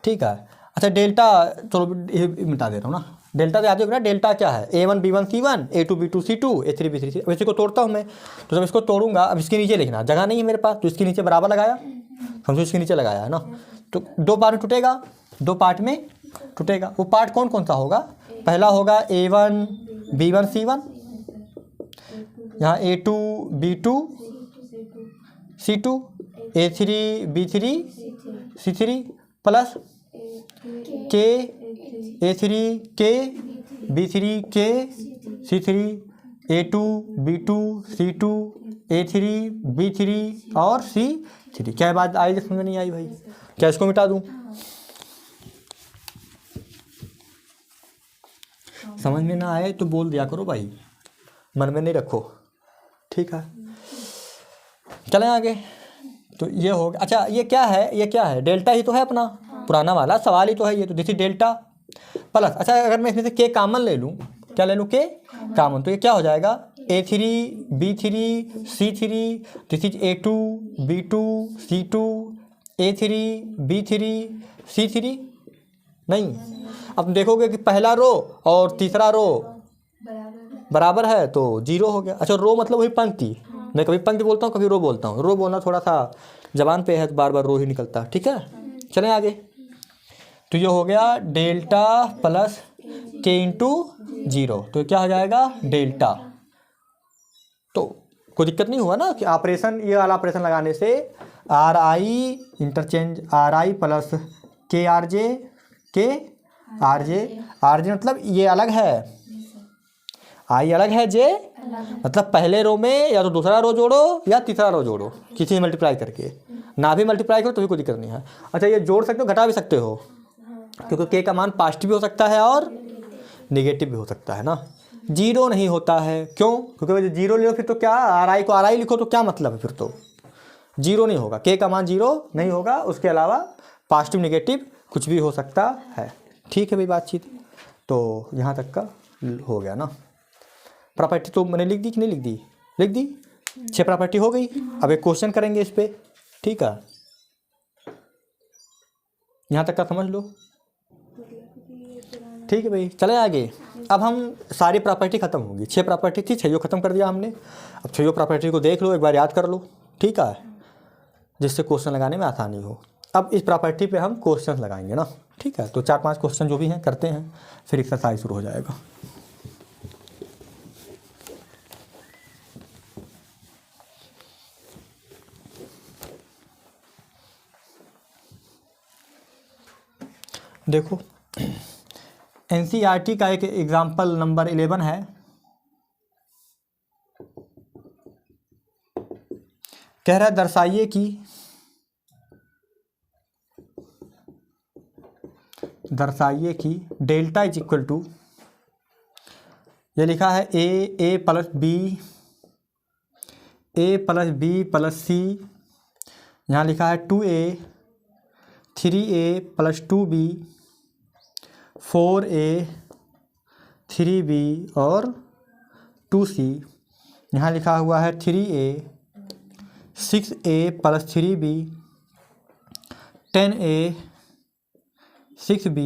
ठीक है। अच्छा डेल्टा, चलो ये मिटा दे रहा हूँ ना। डेल्टा तो याद होगा ना, डेल्टा क्या है? A1 B1 C1 A2 B2 C2 A3 B3 C। अब इसी को तोड़ता हूँ मैं, तो जब इसको तोड़ूंगा, अब इसके नीचे लिखना, जगह नहीं है मेरे पास, तो इसके नीचे बराबर लगाया, समझो इसके नीचे लगाया है ना। तो दो पार्ट में टूटेगा, दो पार्ट में टूटेगा। वो पार्ट कौन कौन सा होगा? पहला होगा A1 B1 C1, यहाँ A2 B2 C2 A3 B3 C3 plus K A3 K B3 K C3 A2 B2 C2 A3 B3 और C3। क्या बात आई? समझ में नहीं आई भाई? क्या इसको मिटा दूं? समझ में ना आए तो बोल दिया करो भाई, मन में नहीं रखो, ठीक है। चलें आगे। तो ये हो गया। अच्छा ये क्या है? ये क्या है? डेल्टा ही तो है अपना पुराना वाला सवाल ही तो है ये। तो दिस इज डेल्टा प्लस, अच्छा अगर मैं इसमें से के कामन ले लूँ, क्या ले लूँ? के कामन, तो ये क्या हो जाएगा? A3 B3 C3 this is A2 B2 C2 A3 B3 C3। नहीं, अब देखोगे कि पहला रो और तीसरा रो बराबर है तो 0 हो गया। अच्छा रो मतलब वही पंक्ति, मैं कभी पंक्ति बोलता हूँ कभी रो बोलता हूँ। रो बोलना थोड़ा सा जबान पे है तो बार बार रो ही निकलता, ठीक है। चलें आगे। तो ये हो गया डेल्टा प्लस के इंटू 0, तो क्या हो जाएगा? डेल्टा। तो कोई दिक्कत नहीं हुआ ना कि ऑपरेशन, ये वाला ऑपरेशन लगाने से RI इंटरचेंज RI प्लस के RJ मतलब ये अलग है, I अलग है, J मतलब पहले रो में या तो दूसरा रो जोड़ो या तीसरा रो जोड़ो, किसी से मल्टीप्लाई करके, ना भी मल्टीप्लाई करो तो भी कोई दिक्कत नहीं है। अच्छा ये जोड़ सकते हो, घटा भी सकते हो, क्योंकि के का मान पॉजिटिव भी हो सकता है और नेगेटिव भी हो सकता है ना। 0 नहीं होता है, क्यों? क्योंकि 0 ले लो फिर तो क्या, RI को RI लिखो तो क्या मतलब है? फिर तो 0 नहीं होगा, के का मान 0 नहीं होगा। उसके अलावा पॉजिटिव नेगेटिव कुछ भी हो सकता है। ठीक है भाई बातचीत, तो यहाँ तक का हो गया ना। प्रॉपर्टी तो मैंने लिख दी कि नहीं लिख दी? लिख दी। 6 प्रॉपर्टी हो गई। अब एक क्वेश्चन करेंगे इस पर। ठीक है, यहाँ तक का समझ लो। ठीक है भाई, चले आगे। अब हम सारी प्रॉपर्टी ख़त्म होगी। 6 प्रॉपर्टी थी, 6 ख़त्म कर दिया हमने। अब 6 प्रॉपर्टी को देख लो, एक बार याद कर लो। ठीक है, जिससे क्वेश्चन लगाने में आसानी हो। अब इस प्रॉपर्टी पे हम क्वेश्चन लगाएंगे ना। ठीक है, तो 4-5 क्वेश्चन जो भी हैं करते हैं, फिर एक्सरसाइज शुरू हो जाएगा। देखो, एनसीईआरटी का एक एग्जाम्पल नंबर 11 है। कह रहा है दर्शाइए कि डेल्टा इज इक्वल टू, ये लिखा है ए प्लस बी प्लस सी, यहाँ लिखा है 2a 3a plus 2b 4a 3b और 2c, यहाँ लिखा हुआ है 3a 6a plus 3b 10a 6b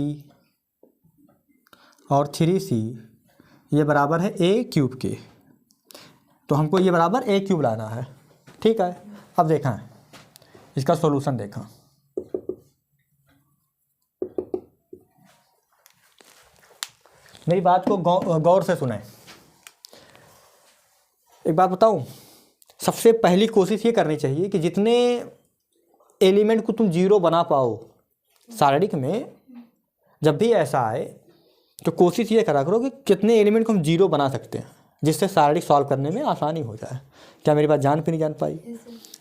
और 3c, ये बराबर है a क्यूब के। तो हमको ये बराबर a क्यूब लाना है। ठीक है, अब देखा इसका सॉल्यूशन देखा। मेरी बात को गौर से सुने। एक बात बताऊं, सबसे पहली कोशिश ये करनी चाहिए कि जितने एलिमेंट को तुम जीरो बना पाओ शारीरिक में, जब भी ऐसा आए तो कोशिश ये करा करो कि कितने एलिमेंट को हम जीरो बना सकते हैं, जिससे शारीरिक सॉल्व करने में आसानी हो जाए। क्या मेरी बात जान पे नहीं जान पाई?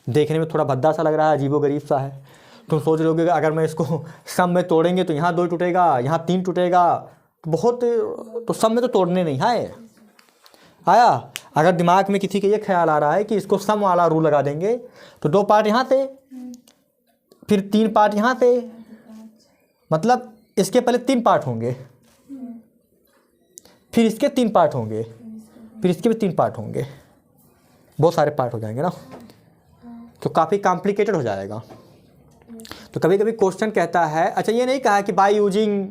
देखने में थोड़ा भद्दा सा लग रहा है, अजीबो-गरीब सा है। तुम सोच रहे होगे अगर मैं इसको सम में तोड़ेंगे तो यहाँ 2 टूटेगा, यहाँ 3 टूटेगा, बहुत, तो सम में तो तोड़ने नहीं है आया। अगर दिमाग में किसी के ये ख्याल आ रहा है कि इसको सम वाला रूल लगा देंगे तो 2 पार्ट यहाँ से, फिर 3 पार्ट यहाँ से, मतलब इसके पहले 3 पार्ट होंगे, फिर इसके 3 पार्ट होंगे, फिर इसके भी 3 पार्ट होंगे, बहुत सारे पार्ट हो जाएंगे ना, तो काफ़ी कॉम्प्लिकेटेड हो जाएगा। तो कभी कभी क्वेश्चन कहता है, अच्छा ये नहीं कहा कि बाय यूजिंग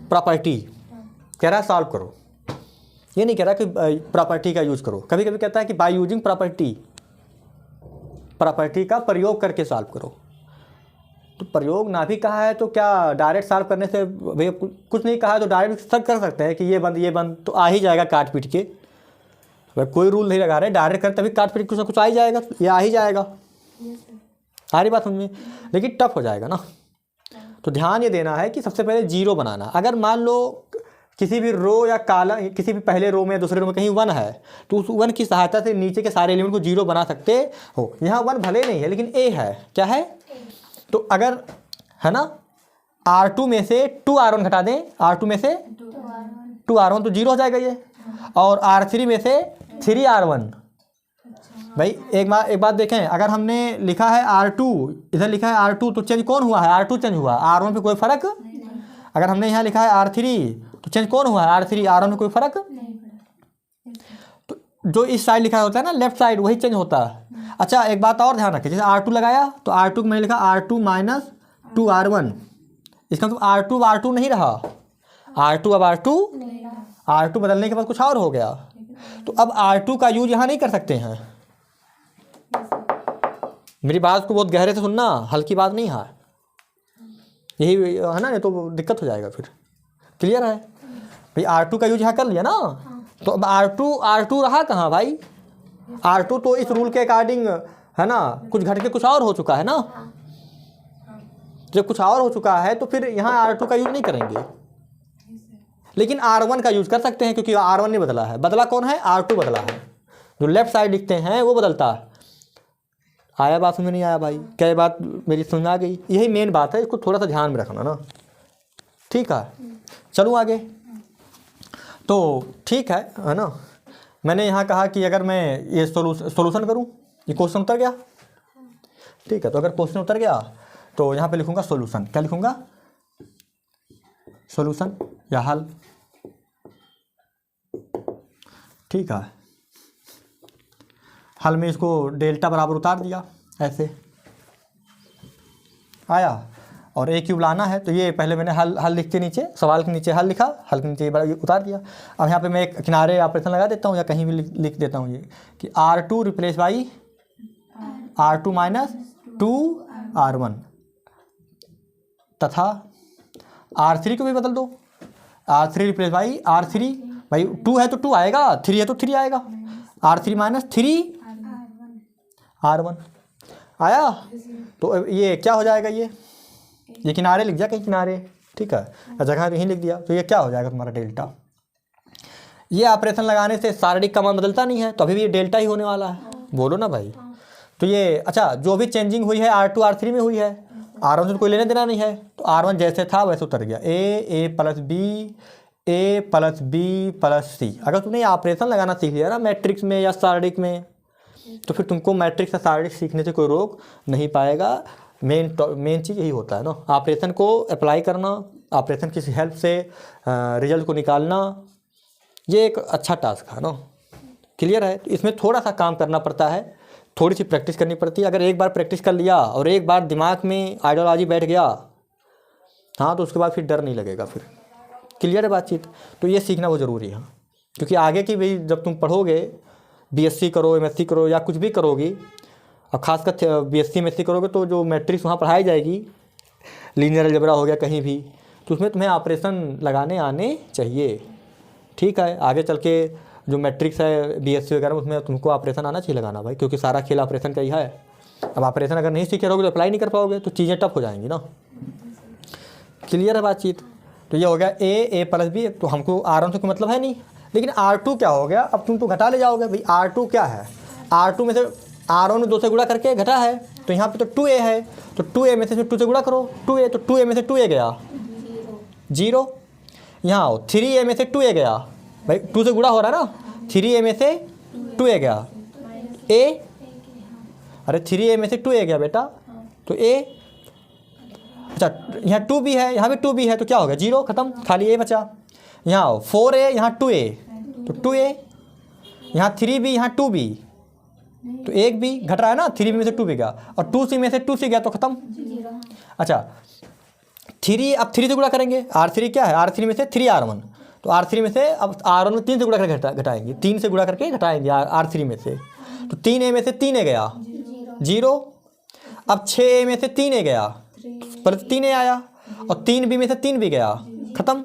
प्रॉपर्टी, कह रहा है सॉल्व करो, ये नहीं कह रहा कि प्रॉपर्टी का यूज करो। कभी कभी कहता है कि बाय यूजिंग प्रॉपर्टी का प्रयोग करके सॉल्व करो। तो प्रयोग ना भी कहा है तो क्या डायरेक्ट सॉल्व करने से भैया कुछ नहीं कहा है तो डायरेक्ट सब कर सकते हैं कि ये बंद तो आ ही जाएगा काट पीट के। अगर कोई रूल नहीं लगा रहे, डायरेक्ट कर तभी काट पीट कुछ ना कुछ आ ही जाएगा, ये आ ही जाएगा। आ रही बात समझ में? लेकिन टफ हो जाएगा ना। तो ध्यान ये देना है कि सबसे पहले जीरो बनाना। अगर मान लो किसी भी रो या काला, किसी भी पहले रो में या दूसरे रो में कहीं 1 है तो उस 1 की सहायता से नीचे के सारे एलिमेंट को जीरो बना सकते हो। यहाँ 1 भले नहीं है लेकिन a है, क्या है? तो अगर है ना R2 में से 2R1 घटा दें, R2 में से 2R1 तो जीरो हो जाएगा ये, और R3 में से 3R1। भाई एक बात देखें, अगर हमने लिखा है R2, इधर लिखा है R2 तो चेंज कौन हुआ है? R2 चेंज हुआ, R1 पे कोई फ़र्क। अगर हमने यहाँ लिखा है R3 तो चेंज कौन हुआ है? R3, R1 में कोई फ़र्क। तो जो इस साइड लिखा होता है ना लेफ्ट साइड, वही चेंज होता है। अच्छा एक बात और ध्यान रखें, जैसे R2 लगाया तो R2 को मैंने लिखा R2 माइनस 2R1, इसका मतलब R2 नहीं रहा, R2 अब R2 बदलने के बाद कुछ और हो गया। तो अब R2 का यूज यहाँ नहीं कर सकते हैं। मेरी बात को बहुत गहरे से सुनना, हल्की बात नहीं है, यही है ना, ये तो दिक्कत हो जाएगा फिर। क्लियर है भाई? R2 का यूज यहाँ कर लिया ना, तो अब R2 रहा कहाँ भाई? R2 तो इस रूल के अकॉर्डिंग है ना कुछ घट के कुछ और हो चुका है ना। जब कुछ और हो चुका है तो फिर यहाँ R2 का यूज नहीं करेंगे, लेकिन R1 का यूज कर सकते हैं क्योंकि R1 नहीं बदला है। बदला कौन है? R2 बदला है। जो लेफ्ट साइड लिखते हैं वो बदलता है। आया बात समझ में? नहीं आया भाई? क्या ये बात मेरी समझ आ गई? यही मेन बात है, इसको थोड़ा सा ध्यान में रखना ना। ठीक है, चलूँ आगे। तो ठीक है ना, मैंने यहाँ कहा कि अगर मैं ये सोल्यूशन करूँ, ये क्वेश्चन उतर गया। ठीक है, तो अगर क्वेश्चन उतर गया तो यहाँ पे लिखूँगा सॉल्यूशन। क्या लिखूँगा? सॉल्यूशन या हल। ठीक है, हल में इसको डेल्टा बराबर उतार दिया ऐसे आया, और ए क्यूब लाना है तो ये पहले मैंने हल लिख के नीचे, सवाल के नीचे हल लिखा, हल के नीचे ये उतार दिया। अब यहाँ पे मैं एक किनारे ऑपरेशन लगा देता हूँ या कहीं भी लिख देता हूँ ये कि R2 replace by R2 minus 2R1 तथा R3 को भी बदल दो, R3 रिप्लेस बाई R3, भाई 2 है तो 2 आएगा, 3 है तो 3 आएगा, R3 माइनस 3R1 आया। तो ये क्या हो जाएगा, ये किनारे लिख दिया कहीं किनारे, ठीक है, जगह यहीं लिख दिया, तो ये क्या हो जाएगा तुम्हारा डेल्टा। ये ऑपरेशन लगाने से शारीरिक का मान बदलता नहीं है, तो अभी भी ये डेल्टा ही होने वाला है, बोलो ना भाई। तो ये अच्छा, जो भी चेंजिंग हुई है R2 R3 में हुई है, R1 से कोई लेने देना नहीं है, तो R1 जैसे था वैसे उतर गया, ए प्लस बी प्लस सी। अगर तुमने ये ऑपरेशन लगाना सीख लिया ना मैट्रिक्स में या शारीरिक में, तो फिर तुमको मैट्रिक्स या शारीरिक सीखने से कोई रोक नहीं पाएगा। मेन चीज़ यही होता है ना, ऑपरेशन को अप्लाई करना, ऑपरेशन की हेल्प से रिजल्ट को निकालना, ये एक अच्छा टास्क है ना। क्लियर है? तो इसमें थोड़ा सा काम करना पड़ता है, थोड़ी सी प्रैक्टिस करनी पड़ती है। अगर एक बार प्रैक्टिस कर लिया और एक बार दिमाग में आइडियोलॉजी बैठ गया, हाँ, तो उसके बाद फिर डर नहीं लगेगा फिर। क्लियर है बातचीत? तो ये सीखना वो ज़रूरी है, क्योंकि आगे की भी जब तुम पढ़ोगे, BSc करो, MSc करो या कुछ भी करोगी, और ख़ासकर BSc MSc करोगे, तो जो मैट्रिक्स वहाँ पढ़ाई जाएगी, लीनियर अलजेब्रा हो गया कहीं भी, तो उसमें तुम्हें ऑपरेशन लगाने आने चाहिए। ठीक है, आगे चल के जो मैट्रिक्स है BSc वगैरह, उसमें तुमको ऑपरेशन आना चाहिए लगाना भाई, क्योंकि सारा खेल ऑपरेशन का ही है। अब ऑपरेशन अगर नहीं सीखे रहोगे तो अप्लाई नहीं कर पाओगे, तो चीज़ें टफ हो जाएंगी ना। क्लियर है बातचीत? तो ये हो गया ए प्लस बी, तो हमको R1 से कोई मतलब है नहीं, लेकिन R2 क्या हो गया, अब तुम तो घटा ले जाओगे भाई। R2 क्या है, R2 में से R1 में 2 से गुणा करके घटा है, तो यहाँ पे तो 2a है, तो 2a में से 2 से गुणा करो 2a, तो 2a में से 2a गया 0, यहाँ आओ 3a में से 2a गया, भाई 2 से गुणा हो रहा है ना, 3a में से 2a गया a, अरे 3a में से 2a गया बेटा, तो a, अच्छा यहाँ 2b है, यहाँ भी 2b है, तो क्या हो गया 0, खत्म, खाली a बचा। यहाँ आओ 4a, यहाँ 2a, तो 2a, यहाँ 3b, यहाँ 2b, तो एक भी घट रहा है ना, 3b में से 2b गया, और 2c में से 2c गया, तो खत्म। अच्छा 3, अब 3 से गुणा करेंगे, R3 क्या है, R3 में से 3R1, तो R3 में से अब R1 में 3 से गुणा करके घटाएंगे, 3 से गुणा करके घटाएंगे R3 में से, तो 3a में से 3a गया 0, अब 6a में से 3a गया, पर 3a आया, और 3b में से 3b गया, खत्म।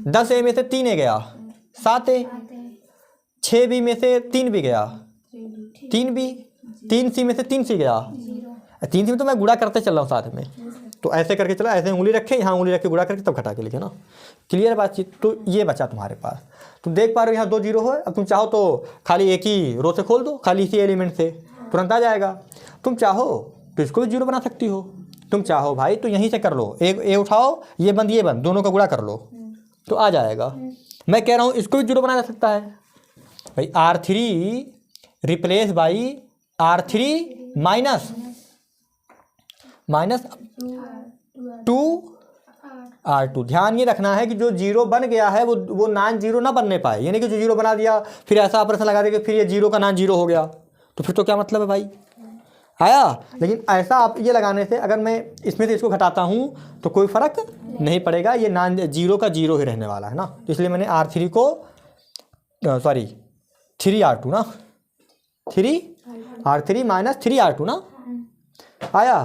10a में से 3a गया 7a, 6b में से 3b गया 3b, 3c में से 3c गया 3c में, तो मैं गुणा करते चल रहा हूँ साथ में, तो ऐसे करके चला, ऐसे उंगली रखे, यहाँ उंगली रख के गुणा करके तब घटा के लिखे ना। क्लियर बातचीत? तो ये बचा तुम्हारे पास, तुम देख पा रहे हो यहाँ 2 0 है। अब तुम चाहो तो खाली एक ही रो से खोल दो, खाली इसी एलिमेंट से तुरंत आ जाएगा। तुम चाहो तो इसको भी 0 बना सकती हो, तुम चाहो भाई तो यहीं से कर लो, एक ए उठाओ, ये बंद, दोनों का गुणा कर लो तो आ जाएगा। मैं कह रहा हूँ इसको भी 0 बनाया जा सकता है भाई, R3 replace by R3 minus 2R2। ध्यान ये रखना है कि जो 0 बन गया है वो नॉन 0 ना बनने पाए, यानी कि जो 0 बना दिया फिर ऐसा ऑपरेशन लगा देगा फिर ये 0 का नॉन 0 हो गया, तो फिर तो क्या मतलब है भाई, आया। लेकिन ऐसा आप ये लगाने से अगर मैं इसमें से इसको घटाता हूँ तो कोई फ़र्क नहीं पड़ेगा, ये नॉन 0 का 0 ही रहने वाला है ना। तो इसलिए मैंने R3 को 3R2 ना, 3R3 माइनस 3R2 ना, आया।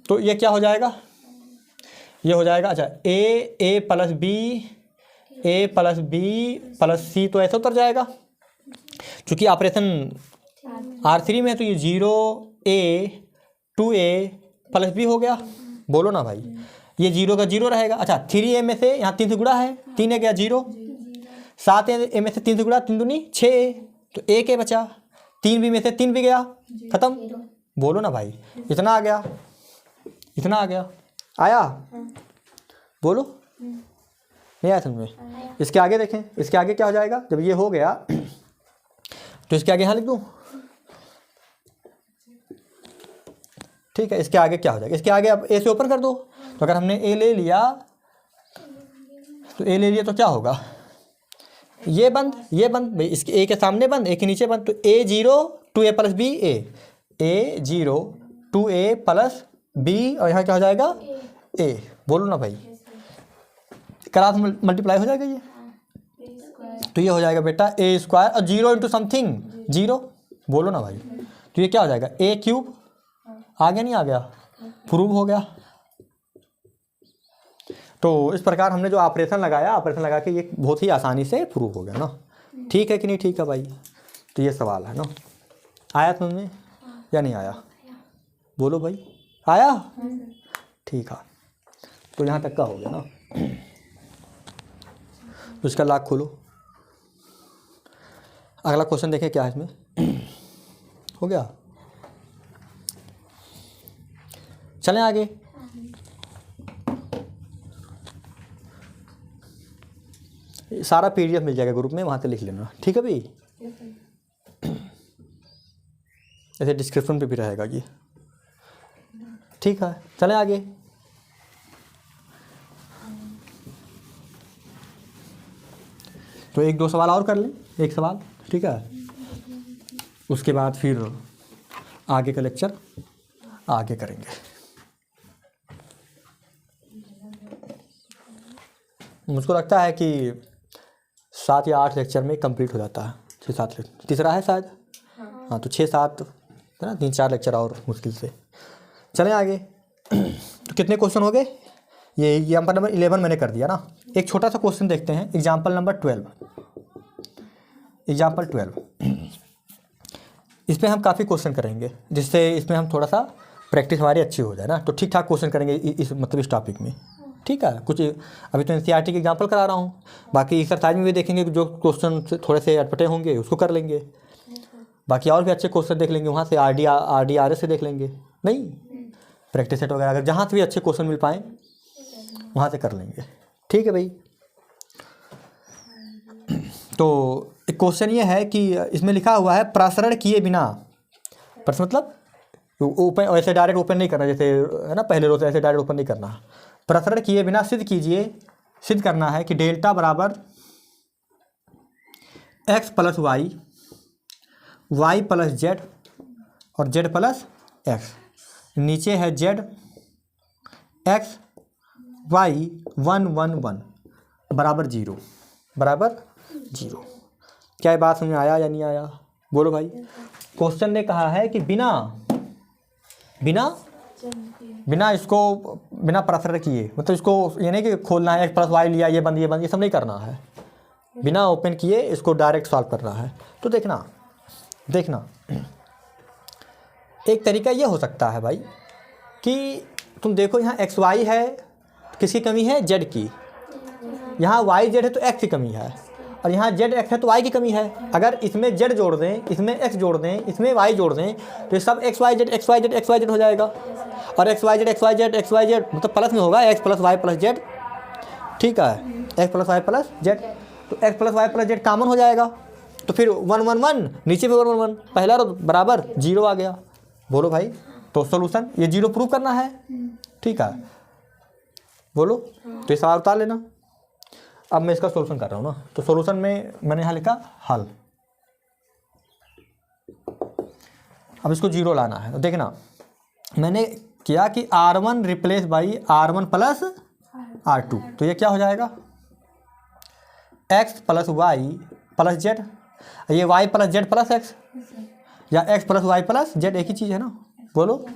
तो ये क्या हो जाएगा, ये हो जाएगा, अच्छा a plus b plus c, तो ऐसा उतर जाएगा, क्योंकि ऑपरेशन R3 में है, तो ये 0a 2a प्लस b हो गया, बोलो ना भाई, ये 0 का 0 रहेगा। अच्छा 3a में से यहाँ 3 से गुणा है, 3 a गया 0, 7a में से 3 से गुणा, 3 दूनी 6a, तो 1a बचा, 3b में से 3b गया, खत्म, बोलो ना भाई, इतना आ गया, इतना आ गया, आया, बोलो नहीं आया समझ में। इसके आगे देखें, इसके आगे क्या हो जाएगा, जब ये हो गया तो इसके आगे यहाँ लिख दूँ, ठीक है, इसके आगे क्या हो जाएगा, इसके आगे आप ए से ओपन कर दो। तो अगर हमने ए ले लिया तो क्या होगा, ये बंद भाई, इसके ए के सामने बंद, ए के नीचे बंद, तो A zero to A plus B, A zero to A plus B, और यहाँ क्या हो जाएगा ए। बोलो ना भाई, क्रॉस मल्टीप्लाई हो जाएगा ये, तो ये हो जाएगा बेटा ए स्क्वायर और जीरो इंटू समथिंग जीरो। बोलो ना भाई, तो ये क्या हो जाएगा ए क्यूब। आ गया नहीं आ गया, प्रूव हो गया। तो इस प्रकार हमने जो ऑपरेशन लगा के ये बहुत ही आसानी से प्रूव हो गया ना। ठीक है कि नहीं ठीक है भाई। तो ये सवाल है ना, आया समझ में या नहीं आया, बोलो भाई, आया। ठीक है, तो यहाँ तक का हो गया ना। तो इसका लॉक खोलो, अगला क्वेश्चन देखें क्या है इसमें। हो गया, चलें आगे। सारा पीडीएफ मिल जाएगा ग्रुप में, वहाँ से लिख लेना, ठीक है भाई। ऐसे डिस्क्रिप्शन पे भी रहेगा ये, ठीक है। चलें आगे। तो एक दो सवाल और कर लें, एक सवाल, ठीक है। उसके बाद फिर आगे का लेक्चर आगे करेंगे। मुझको लगता है कि 7 या 8 लेक्चर में कंप्लीट हो जाता है, 6-7 लेक्चर, तीसरा है शायद। हाँ, तो 6-7 है ना, 3-4 लेक्चर और मुश्किल से। चलें आगे। तो कितने क्वेश्चन हो गए, ये एग्जाम्पल नंबर 11 मैंने कर दिया ना। एक छोटा सा क्वेश्चन देखते हैं, एग्जाम्पल नंबर 12। एग्जाम्पल 12 इस पर हम काफ़ी क्वेश्चन करेंगे, जिससे इसमें हम थोड़ा सा प्रैक्टिस हमारी अच्छी हो जाए ना। तो ठीक ठाक क्वेश्चन करेंगे इस मतलब इस टॉपिक में, ठीक है। कुछ अभी तो एनसीईआरटी के एग्जाम्पल करा रहा हूँ, बाकी एक्सरसाइज में भी देखेंगे जो क्वेश्चन थोड़े से अटपटे होंगे उसको कर लेंगे। बाकी और भी अच्छे क्वेश्चन देख लेंगे, वहाँ से RDRS से देख लेंगे, नहीं प्रैक्टिस सेट वगैरह, अगर जहाँ से भी अच्छे क्वेश्चन मिल पाएँ वहाँ से कर लेंगे, ठीक है भाई। तो एक क्वेश्चन ये है कि इसमें लिखा हुआ है प्रसरण किए बिना, प्रश्न मतलब ओपन, ऐसे डायरेक्ट ओपन नहीं करना, जैसे है ना पहले रोज ऐसे डायरेक्ट ओपन नहीं करना। प्रसरण किए बिना सिद्ध कीजिए, सिद्ध करना है कि डेल्टा बराबर x plus y, y plus z और जेड प्लस एक्स। नीचे है जेड एक्स वाई 1 1 1 बराबर 0 बराबर 0। क्या ये बात समझ में आया या नहीं आया, बोलो भाई। क्वेश्चन ने कहा है कि बिना इसको बिना प्रसरण किए, मतलब इसको ये नहीं कि खोलना है x प्लस वाई लिया ये बंद ये सब नहीं करना है, बिना ओपन किए इसको डायरेक्ट सॉल्व करना है। तो देखना एक तरीका ये हो सकता है भाई कि तुम देखो यहाँ एक्स वाई है, किसकी कमी है, जेड की। यहाँ वाई जेड है तो एक्स की कमी है, और यहाँ जेड एक्स है तो वाई की कमी है। अगर इसमें जेड जोड़ दें, इसमें एक्स जोड़ दें, इसमें वाई जोड़ दें, तो ये सब एक्स वाई जेड हो जाएगा। और एक्स वाई जेड मतलब प्लस में होगा, X plus Y plus Z, ठीक है, X plus Y plus Z. तो X plus Y plus Z common हो जाएगा, तो फिर 1 1 1 नीचे भी 1 1 1, पहला रो बराबर 0 आ गया। बोलो भाई, तो सोल्यूशन ये 0 प्रूव करना है, ठीक है, बोलो। तो ये सवाल उतार लेना। अब मैं इसका सोल्यूशन कर रहा हूँ ना, तो सोल्यूशन में मैंने यहाँ लिखा हल। अब इसको 0 लाना है, तो देखना मैंने किया कि R1 replace by R1 plus R2, तो ये क्या हो जाएगा, x plus Y plus z, ये y plus z plus x, या x plus Y plus z, एक ही चीज़ है ना, बोलो।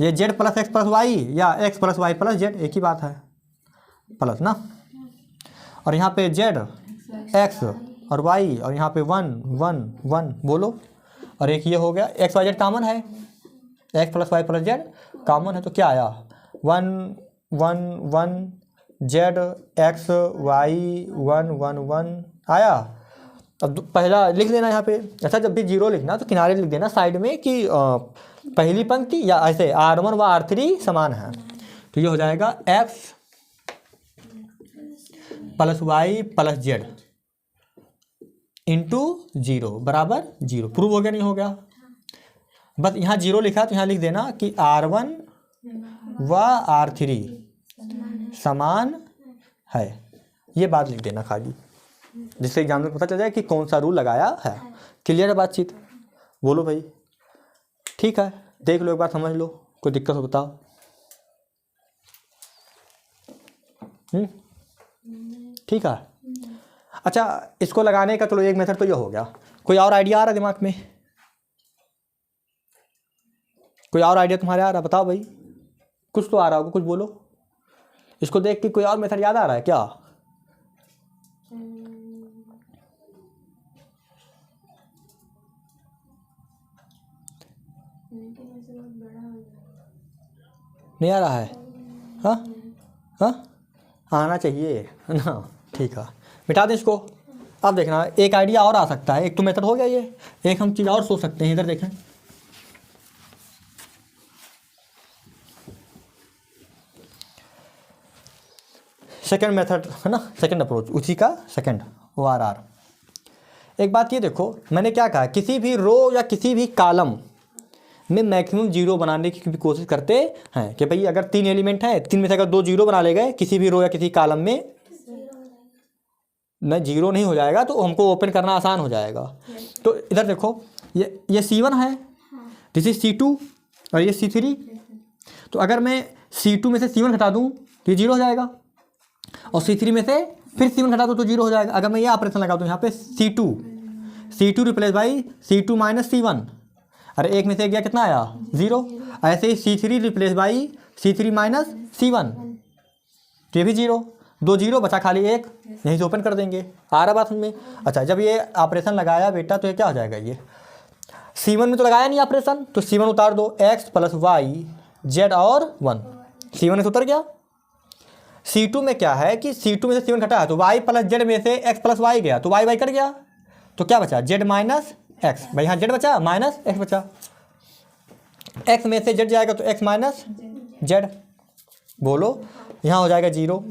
ये z plus x plus y या x plus Y plus z, एक ही बात है, प्लस ना। और यहाँ पे z x और y, और यहाँ पे 1 1 1, बोलो। और एक ये हो गया, x y z कॉमन है, x plus Y plus Z common है, तो क्या आया 1 1 1 z x y 1 1 1 आया। अब पहला लिख देना यहाँ पे। अच्छा, जब भी 0 लिखना तो किनारे लिख देना साइड में कि पहली पंक्ति या ऐसे R1 व R3 समान है। तो ये हो जाएगा x plus Y plus z into 0 बराबर 0। प्रूव हो गया नहीं हो गया। बस यहाँ 0 लिखा तो यहाँ लिख देना कि R1 व R3 समान है, ये बात लिख देना खाली, जिससे एग्जाम में पता चल जाए कि कौन सा रूल लगाया है। क्लियर है बातचीत? बोलो भाई। ठीक है, देख लो एक बार, समझ लो, कोई दिक्कत हो बताओ। ठीक है। अच्छा, इसको लगाने का चलो एक मेथड तो ये हो गया। कोई और आइडिया आ रहा है दिमाग में? कोई और आइडिया तुम्हारे आ रहा है? बताओ भाई, कुछ तो आ रहा होगा, कुछ बोलो। इसको देख के कोई और मेथड याद आ रहा है क्या? नहीं आ रहा है? हाँ हाँ, आना चाहिए ना। ठीक है, मिटा दें इसको। अब देखना, एक आइडिया और आ सकता है। एक तो मेथड हो गया ये, एक हम चीज़ और सोच सकते हैं। इधर देखें, सेकंड मेथड है ना, सेकंड अप्रोच, उसी का सेकंड ORR। एक बात ये देखो, मैंने क्या कहा, किसी भी रो या किसी भी कॉलम में मैक्सिमम 0 बनाने की भी कोशिश करते हैं कि भाई अगर 3 एलिमेंट हैं, 3 में से अगर 2 0 बना ले गए किसी भी रो या किसी कॉलम में, न 0 नहीं हो जाएगा तो हमको ओपन करना आसान हो जाएगा। तो इधर देखो, ये C1 है, दिस इज C2 और ये C3। तो अगर मैं C2 में से C1 घटा दूँ तो ये 0 हो जाएगा, और C3 में से फिर C1 घटा दूँ तो 0 हो जाएगा। अगर मैं ये ऑपरेशन लगा दूँ यहाँ पे C2 replace by C2 minus C1, अरे एक में से गया कितना आया? 0। ऐसे ही C3 replace by C3 minus C1, तो ये भी 0। 2 0 बचा खाली 1, यहीं से ओपन कर देंगे। आ रहा बात में? अच्छा, जब ये ऑपरेशन लगाया बेटा तो ये क्या हो जाएगा? ये C1 में तो लगाया नहीं ऑपरेशन, तो C1 उतार दो, x प्लस वाई जेड और 1, C1 से उतर गया। C2 में क्या है कि C2 में से C1 घटा है तो y प्लस जेड में से x प्लस वाई गया, तो y कट गया, तो क्या बचा? z minus x. भाई यहाँ z बचा माइनस x बचा, x में से z जाएगा तो x माइनस z। बोलो, यहाँ हो जाएगा 0।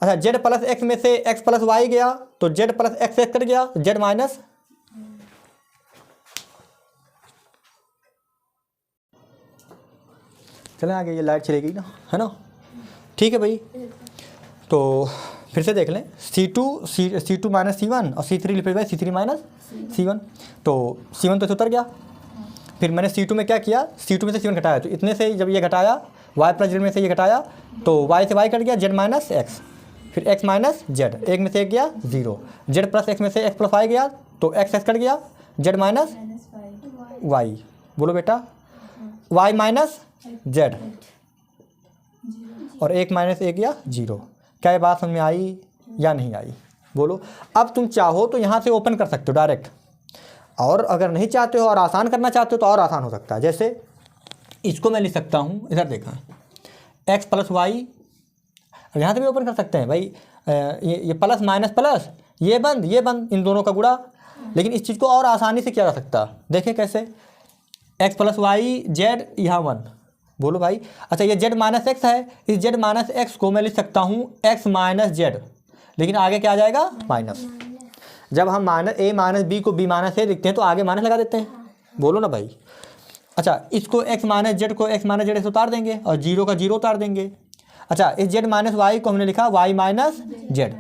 अच्छा, z प्लस एक्स में से x प्लस वाई गया तो z प्लस एक्स कट गया, z माइनस। चलें आगे, ये लाइट चलेगी ना, है ना? ठीक है भाई, तो फिर से देख लें, C2 माइनस C1 और C3 replace by C3 minus C1। तो C1 तो इसे उतर गया। फिर मैंने C2 में क्या किया, C2 में से C1 घटाया, तो इतने से जब ये घटाया y प्लस जेड में से ये घटाया तो y से y कट गया, z माइनस एक्स, फिर x माइनस जेड, एक में से एक गया 0, z प्लस एक्स में से x प्लस वाई गया तो x कट गया, z माइनस वाई। बोलो बेटा, y माइनस जेड और 1 माइनस 1 गया 0। क्या ये बात समझ में आई या नहीं आई? बोलो। अब तुम चाहो तो यहाँ से ओपन कर सकते हो डायरेक्ट, और अगर नहीं चाहते हो और आसान करना चाहते हो तो और आसान हो सकता है। जैसे इसको मैं लिख सकता हूँ, इधर देखा, x प्लस वाई, यहाँ से भी ओपन कर सकते हैं भाई। ये प्लस माइनस प्लस, ये बंद, इन दोनों का गुणा। लेकिन इस चीज़ को और आसानी से किया जा सकता है, देखें कैसे, x प्लस वाई जेड यहाँ 1। बोलो भाई। अच्छा, ये z माइनस एक्स है, इस z माइनस एक्स को मैं लिख सकता हूँ x माइनस जेड, लेकिन आगे क्या आ जाएगा? माइनस। जब हम a माइनस बी को b माइनस ए लिखते हैं तो आगे माइनस लगा देते हैं। बोलो ना भाई। अच्छा, इसको x माइनस जेड को x माइनस जेड से उतार देंगे और 0 का 0 उतार देंगे। अच्छा, इस z माइनस वाई को हमने लिखा y माइनस जेड,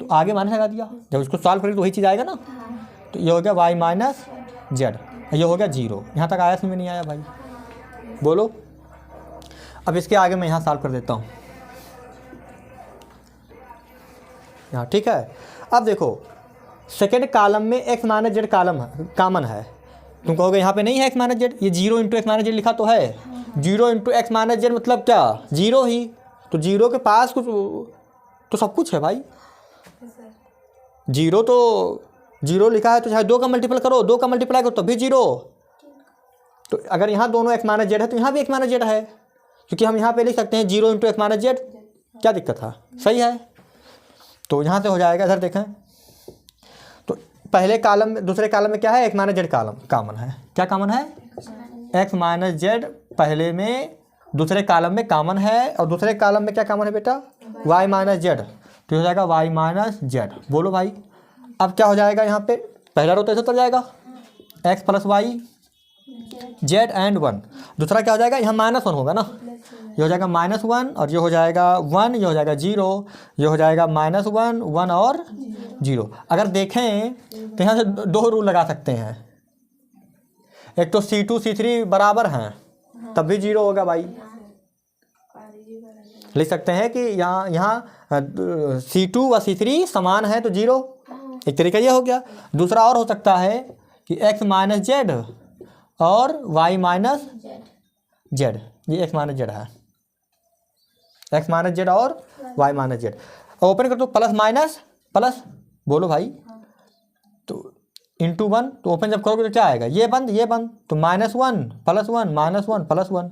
तो आगे माइनस लगा दिया। जब इसको सॉल्व करेंगे तो वही चीज़ आएगा ना, तो ये हो गया y माइनस जेड, ये हो गया 0। यहाँ तक आया, समझ में नहीं आया भाई? बोलो। अब इसके आगे मैं यहाँ सॉल्व कर देता हूँ यहाँ, ठीक है। अब देखो, सेकेंड कॉलम में x माइनस जेड कॉमन है। तुम कहोगे यहाँ पे नहीं है x माइनस जेड, ये 0 इंटू एक्स माइनस जेड लिखा तो है। 0 इंटू एक्स माइनस जेड मतलब क्या? 0 ही। तो 0 के पास कुछ तो सब कुछ है भाई। 0 तो 0 लिखा है तो चाहे 2 का मल्टीपल करो, 2 का मल्टीप्लाई करो तो भी 0। तो अगर यहाँ दोनों एक्स माइनस जेड है तो यहाँ भी एक्स माइनस जेड है, क्योंकि हम यहाँ पे लिख सकते हैं 0 इंटू एक्स माइनस जेड। क्या दिक्कत है? सही है। तो यहाँ से हो जाएगा, इधर देखें तो पहले कॉलम में, दूसरे कॉलम में क्या है? एक्स माइनस जेड कॉमन है। क्या कॉमन है? एक्स माइनस जेड पहले में, दूसरे कॉलम में कॉमन है। और दूसरे कॉलम में क्या कॉमन है बेटा? वाई माइनस जेड, तो हो जाएगा वाई माइनस जेड। बोलो भाई। अब क्या हो जाएगा यहाँ पे? पहला रो तो ऐसे उतर जाएगा, x plus y z and 1। दूसरा क्या हो जाएगा, यहाँ -1 होगा ना, ये हो जाएगा -1 और ये हो जाएगा 1, ये हो जाएगा 0, ये हो जाएगा -1 1 और 0। अगर देखें तो यहाँ से दो रूल लगा सकते हैं, एक तो C2 C3 बराबर हैं तब भी 0 होगा भाई। लिख सकते हैं कि यहाँ C2 व C3 समान है तो 0, एक तरीका ये हो गया। दूसरा और हो सकता है कि x माइनस जेड और y माइनस जेड, ये x माइनस जेड है, x माइनस जेड और y माइनस जेड। ओपन कर दो, प्लस माइनस प्लस, बोलो भाई, तो इंटू 1, तो ओपन जब करोगे तो क्या आएगा, ये बंद तो -1 +1 -1 +1,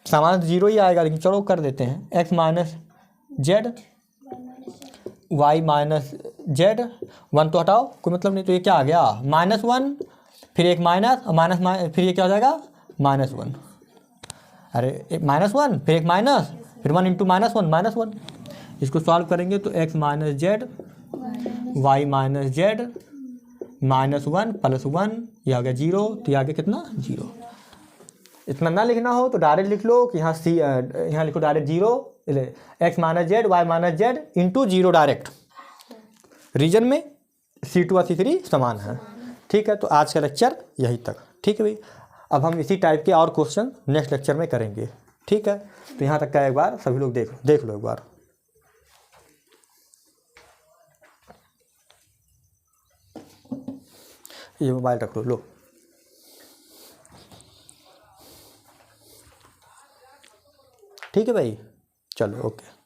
सामान 0 ही आएगा, लेकिन चलो कर देते हैं। x minus z y minus Z, 1 तो हटाओ, कोई मतलब नहीं, तो ये क्या आ गया, -1 फिर एक माइनस और माइनस फिर ये क्या हो जाएगा -1, अरे -1 फिर एक माइनस फिर 1 × -1 इसको सॉल्व करेंगे तो x minus z y minus Z -1 +1, ये आ गया 0, तो ये आ गया कितना 0। इतना ना लिखना हो तो डायरेक्ट लिख लो कि यहाँ लिखो direct 0, x minus z y minus z into 0 direct. Region में C2 और C3 समान है। ठीक है, तो आज का लेक्चर यही तक। ठीक है भाई, अब हम इसी टाइप के और क्वेश्चन नेक्स्ट लेक्चर में करेंगे। ठीक है, तो यहाँ तक का एक बार सभी लोग देख लो एक बार। ये मोबाइल रख लो। ठीक है भाई, चलो ओके।